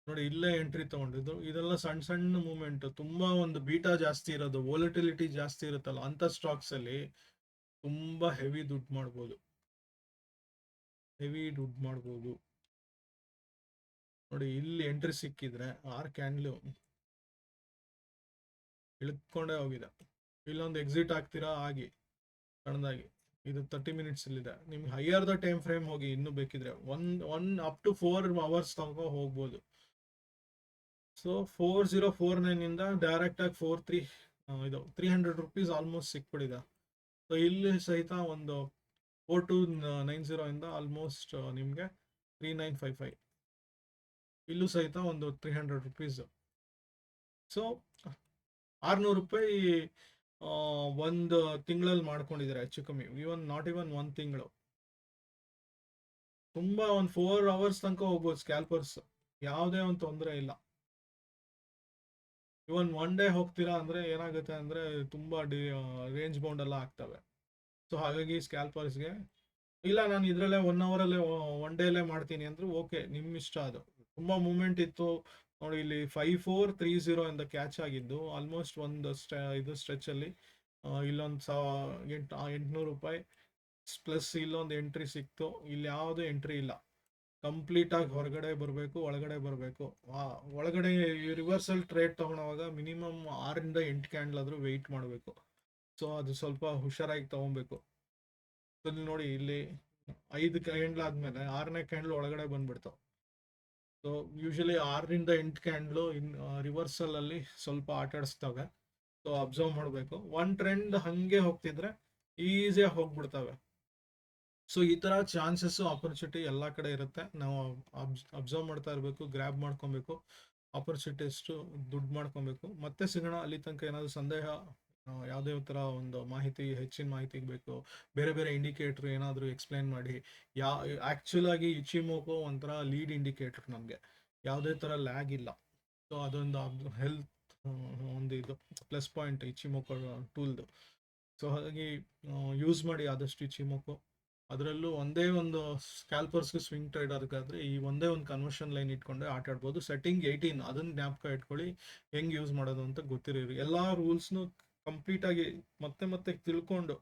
ನೋಡಿ ಇಲ್ಲೇ ಎಂಟ್ರಿ ತಗೊಂಡಿದ್ದು, ಇದೆಲ್ಲ ಸಣ್ಣ ಸಣ್ಣ ಮೂಮೆಂಟ್, ತುಂಬಾ ಒಂದು ಬೀಟಾ ಜಾಸ್ತಿ ಇರೋದು, ವೋಲಟಿಲಿಟಿ ಜಾಸ್ತಿ ಇರುತ್ತಲ್ಲ ಅಂತ ಸ್ಟಾಕ್ಸ್ ಅಲ್ಲಿ ತುಂಬಾ ಹೆವಿ ದುಡ್ಡು ಮಾಡ್ಬೋದು, ಹೆವಿ ದುಡ್ಡು ಮಾಡ್ಬೋದು. ನೋಡಿ ಇಲ್ಲಿ ಎಂಟ್ರಿ ಸಿಕ್ಕಿದ್ರೆ 6 ಕ್ಯಾಂಡ್ಲು ಇಳ್ಕೊಂಡೇ ಹೋಗಿದೆ. ಇಲ್ಲೊಂದು ಎಕ್ಸಿಟ್ ಆಗ್ತೀರಾ ಆಗಿ ಸಣ್ಣದಾಗಿ, ಇದು 30 ಮಿನಿಟ್ಸ್ ಇಲ್ಲಿದೆ. ನಿಮ್ಗೆ ಹೈಯರ್ ದ ಟೈಮ್ ಫ್ರೇಮ್ ಹೋಗಿ, ಇನ್ನೂ ಬೇಕಿದ್ರೆ ಒನ್ ಅಪ್ ಟು 4 ಅವರ್ಸ್ ತನಕ ಹೋಗ್ಬೋದು. ಸೊ 4049 ಇಂದ ಡೈರೆಕ್ಟ್ ಆಗಿ 300 ರುಪೀಸ್ ಆಲ್ಮೋಸ್ಟ್ ಸಿಕ್ಬಿಡಿದೆ. ಸೊ ಇಲ್ಲಿ ಸಹಿತ ಒಂದು 4290 ಇಂದ ಆಲ್ಮೋಸ್ಟ್ ನಿಮಗೆ 3955, ಇಲ್ಲೂ ಸಹಿತ ಒಂದು 300 ರುಪೀಸ್. ಸೊ 600 ರೂಪಾಯಿ ಒಂದು ತಿಂಗಳಲ್ಲಿ ಮಾಡ್ಕೊಂಡಿದ್ದಾರೆ ಹೆಚ್ಚು ಕಮ್ಮಿ, ನಾಟ್ ಇವನ್ 1 ತಿಂಗಳು. ತುಂಬಾ ಒಂದು 4 ಅವರ್ಸ್ ತನಕ ಹೋಗ್ಬೋದು ಸ್ಕ್ಯಾಲ್ಪರ್ಸ್, ಯಾವುದೇ ಒಂದು ತೊಂದರೆ ಇಲ್ಲ. ಇವನ್ 1 ಡೇ ಹೋಗ್ತೀರಾ ಅಂದ್ರೆ ಏನಾಗುತ್ತೆ ಅಂದ್ರೆ ತುಂಬಾ ರೇಂಜ್ ಬೌಂಡ್ ಎಲ್ಲ ಆಗ್ತವೆ. ಸೊ ಹಾಗಾಗಿ ಸ್ಕ್ಯಾಲ್ಪರ್ಸ್ಗೆ, ಇಲ್ಲ ನಾನು ಇದರಲ್ಲೇ 1 ಅವರಲ್ಲೇ 1 ಡೇಲೇ ಮಾಡ್ತೀನಿ ಅಂದ್ರೆ ಓಕೆ, ನಿಮ್ಮ ಇಷ್ಟ. ಅದು ತುಂಬಾ ಮೂಮೆಂಟ್ ಇತ್ತು ನೋಡಿ, ಇಲ್ಲಿ 5430 ಇಂದ ಕ್ಯಾಚ್ ಆಗಿದ್ದು ಆಲ್ಮೋಸ್ಟ್ ಒಂದು ಇದು ಸ್ಟ್ರೆಚ್ ಅಲ್ಲಿ ಇಲ್ಲೊಂದು 800 ರೂಪಾಯಿ ಪ್ಲಸ್ ಇಲ್ಲೊಂದು ಎಂಟ್ರಿ ಸಿಕ್ತು. ಇಲ್ಲಿ ಯಾವುದೇ ಎಂಟ್ರಿ ಇಲ್ಲ, ಕಂಪ್ಲೀಟ್ ಆಗಿ ಹೊರಗಡೆ ಬರಬೇಕು, ಒಳಗಡೆ ಬರಬೇಕು. ಒಳಗಡೆ ರಿವರ್ಸಲ್ ಟ್ರೇಡ್ ತಗೊಳೋವಾಗ ಮಿನಿಮಮ್ 6 ರಿಂದ 8 ಕ್ಯಾಂಡಲ್ ಆದ್ರೂ ವೆಯ್ಟ್ ಮಾಡಬೇಕು. ಸೊ ಅದು ಸ್ವಲ್ಪ ಹುಷಾರಾಗಿ ತಗೊಬೇಕು. ನೋಡಿ ಇಲ್ಲಿ 5 ಕ್ಯಾಂಡಲ್ ಆದ್ಮೇಲೆ 6ನೇ ಕ್ಯಾಂಡಲ್ ಒಳಗಡೆ ಬಂದ್ಬಿಡ್ತು. ಸೊ ಯೂಶಲಿ 6 ರಿಂದ 8 ಕ್ಯಾಂಡಲು ರಿವರ್ಸಲ್ ಅಲ್ಲಿ ಸ್ವಲ್ಪ ಆಟ ಆಡಿಸ್ತವೆ. ಸೊ ಅಬ್ಸರ್ವ್ ಮಾಡಬೇಕು. ಒಂದು ಟ್ರೆಂಡ್ ಹಂಗೆ ಹೋಗ್ತಿದ್ರೆ ಈಸಿಯಾಗಿ ಹೋಗ್ಬಿಡ್ತವೆ. ಸೊ ಈ ಥರ ಚಾನ್ಸಸ್, ಆಪರ್ಚುನಿಟಿ ಎಲ್ಲ ಕಡೆ ಇರುತ್ತೆ. ನಾವು ಅಬ್ಸರ್ವ್ ಮಾಡ್ತಾ ಇರಬೇಕು, ಗ್ರ್ಯಾಬ್ ಮಾಡ್ಕೊಬೇಕು, ಆಪರ್ಚುನಿಟೀಸ್ಟು ದುಡ್ಡು ಮಾಡ್ಕೊಬೇಕು. ಮತ್ತೆ ಸಿಗೋಣ. ಅಲ್ಲಿ ತನಕ ಏನಾದರೂ ಸಂದೇಹ, ಯಾವುದೇ ಥರ ಒಂದು ಮಾಹಿತಿ, ಹೆಚ್ಚಿನ ಮಾಹಿತಿಗೆ ಬೇಕು, ಬೇರೆ ಬೇರೆ ಇಂಡಿಕೇಟ್ರ್ ಏನಾದರೂ ಎಕ್ಸ್ಪ್ಲೈನ್ ಮಾಡಿ. ಆ್ಯಕ್ಚುಲ್ ಆಗಿ ಇಚಿಮೋಕೋ ಒಂಥರ ಲೀಡ್ ಇಂಡಿಕೇಟ್ರ್, ನಮಗೆ ಯಾವುದೇ ಥರ ಲ್ಯಾಗ್ ಇಲ್ಲ. ಸೊ ಅದೊಂದು ಹೆಲ್ತ್ ಒಂದು ಇದು ಪ್ಲಸ್ ಪಾಯಿಂಟ್ ಇಚಿಮೋಕೋ ಟೂಲ್ದು. ಸೊ ಹಾಗಾಗಿ ಯೂಸ್ ಮಾಡಿ ಆದಷ್ಟು ಇಚಿಮೋಕೋ. ಅದರಲ್ಲೂ ಒಂದೇ ಒಂದು ಸ್ಕ್ಯಾಲ್ಪರ್ಸ್ಗೆ, ಸ್ವಿಂಗ್ ಟ್ರೇಡರ್ಗಾದರೆ ಈ ಒಂದೇ ಒಂದು ಕನ್ವರ್ಷನ್ ಲೈನ್ ಇಟ್ಕೊಂಡೆ ಆಟ ಆಡ್ಬೋದು. ಸೆಟ್ಟಿಂಗ್ 18, ಅದನ್ನು ಜ್ಞಾಪಕ ಇಟ್ಕೊಳ್ಳಿ, ಹೆಂಗೆ ಯೂಸ್ ಮಾಡೋದು ಅಂತ ಗೊತ್ತಿರಿ. ಎಲ್ಲ ರೂಲ್ಸ್ನು ಕಂಪ್ಲೀಟಾಗಿ ಮತ್ತೆ ಮತ್ತೆ ತಿಳ್ಕೊಂಡು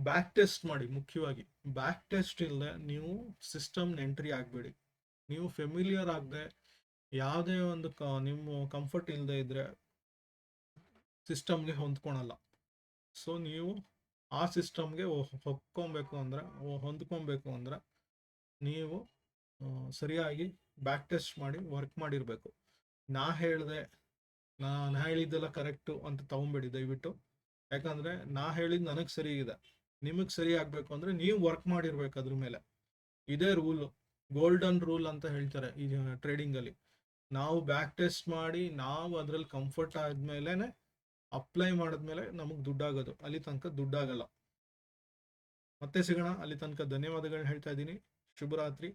ಬ್ಯಾಕ್ ಟೆಸ್ಟ್ ಮಾಡಿ. ಮುಖ್ಯವಾಗಿ ಬ್ಯಾಕ್ ಟೆಸ್ಟ್ ಇಲ್ಲದೆ ನೀವು ಸಿಸ್ಟಮ್ನ ಎಂಟ್ರಿ ಆಗಬೇಡಿ. ನೀವು ಫೆಮಿಲಿಯರ್ ಆಗದೆ ಯಾವುದೇ ಒಂದು ನಿಮ್ಮ ಕಂಫರ್ಟ್ ಇಲ್ಲದೆ ಇದ್ರೆ ಸಿಸ್ಟಮ್ಗೆ ಹೊಂದ್ಕೊಳಲ್ಲ. ಸೊ ನೀವು ಆ ಸಿಸ್ಟಮ್ಗೆ ಹೊಂದ್ಕೊಬೇಕು ಅಂದ್ರೆ ನೀವು ಸರಿಯಾಗಿ ಬ್ಯಾಕ್ ಟೆಸ್ಟ್ ಮಾಡಿ ವರ್ಕ್ ಮಾಡಿರಬೇಕು. ನಾನು ಹೇಳಿದ್ದೆಲ್ಲ ಕರೆಕ್ಟು ಅಂತ ತಗೊಂಬೇಡಿ ದಯವಿಟ್ಟು. ಯಾಕಂದರೆ ಹೇಳಿದ್ದು ನನಗೆ ಸರಿ ಇದೆ, ನಿಮಗೆ ಸರಿ ಆಗಬೇಕು ಅಂದರೆ ನೀವು ವರ್ಕ್ ಮಾಡಿರ್ಬೇಕು ಅದ್ರ ಮೇಲೆ. ಇದೇ ರೂಲು, ಗೋಲ್ಡನ್ ರೂಲ್ ಅಂತ ಹೇಳ್ತಾರೆ ಈ ಟ್ರೇಡಿಂಗಲ್ಲಿ. ನಾವು ಬ್ಯಾಕ್ ಟೆಸ್ಟ್ ಮಾಡಿ ನಾವು ಅದರಲ್ಲಿ ಕಂಫರ್ಟ್ ಆದಮೇಲೆ ಅಪ್ಲೈ ಮಾಡಿದ್ಮೇಲೆ ನಮಗೆ ದುಡ್ಡಾಗೋದು, ಅಲ್ಲಿ ತನಕ ದುಡ್ಡಾಗಲ್ಲ. ಮತ್ತೆ ಸಿಗೋಣ, ಅಲ್ಲಿ ತನಕ ಧನ್ಯವಾದಗಳನ್ನ ಹೇಳ್ತಾ ಇದ್ದೀನಿ. ಶುಭರಾತ್ರಿ.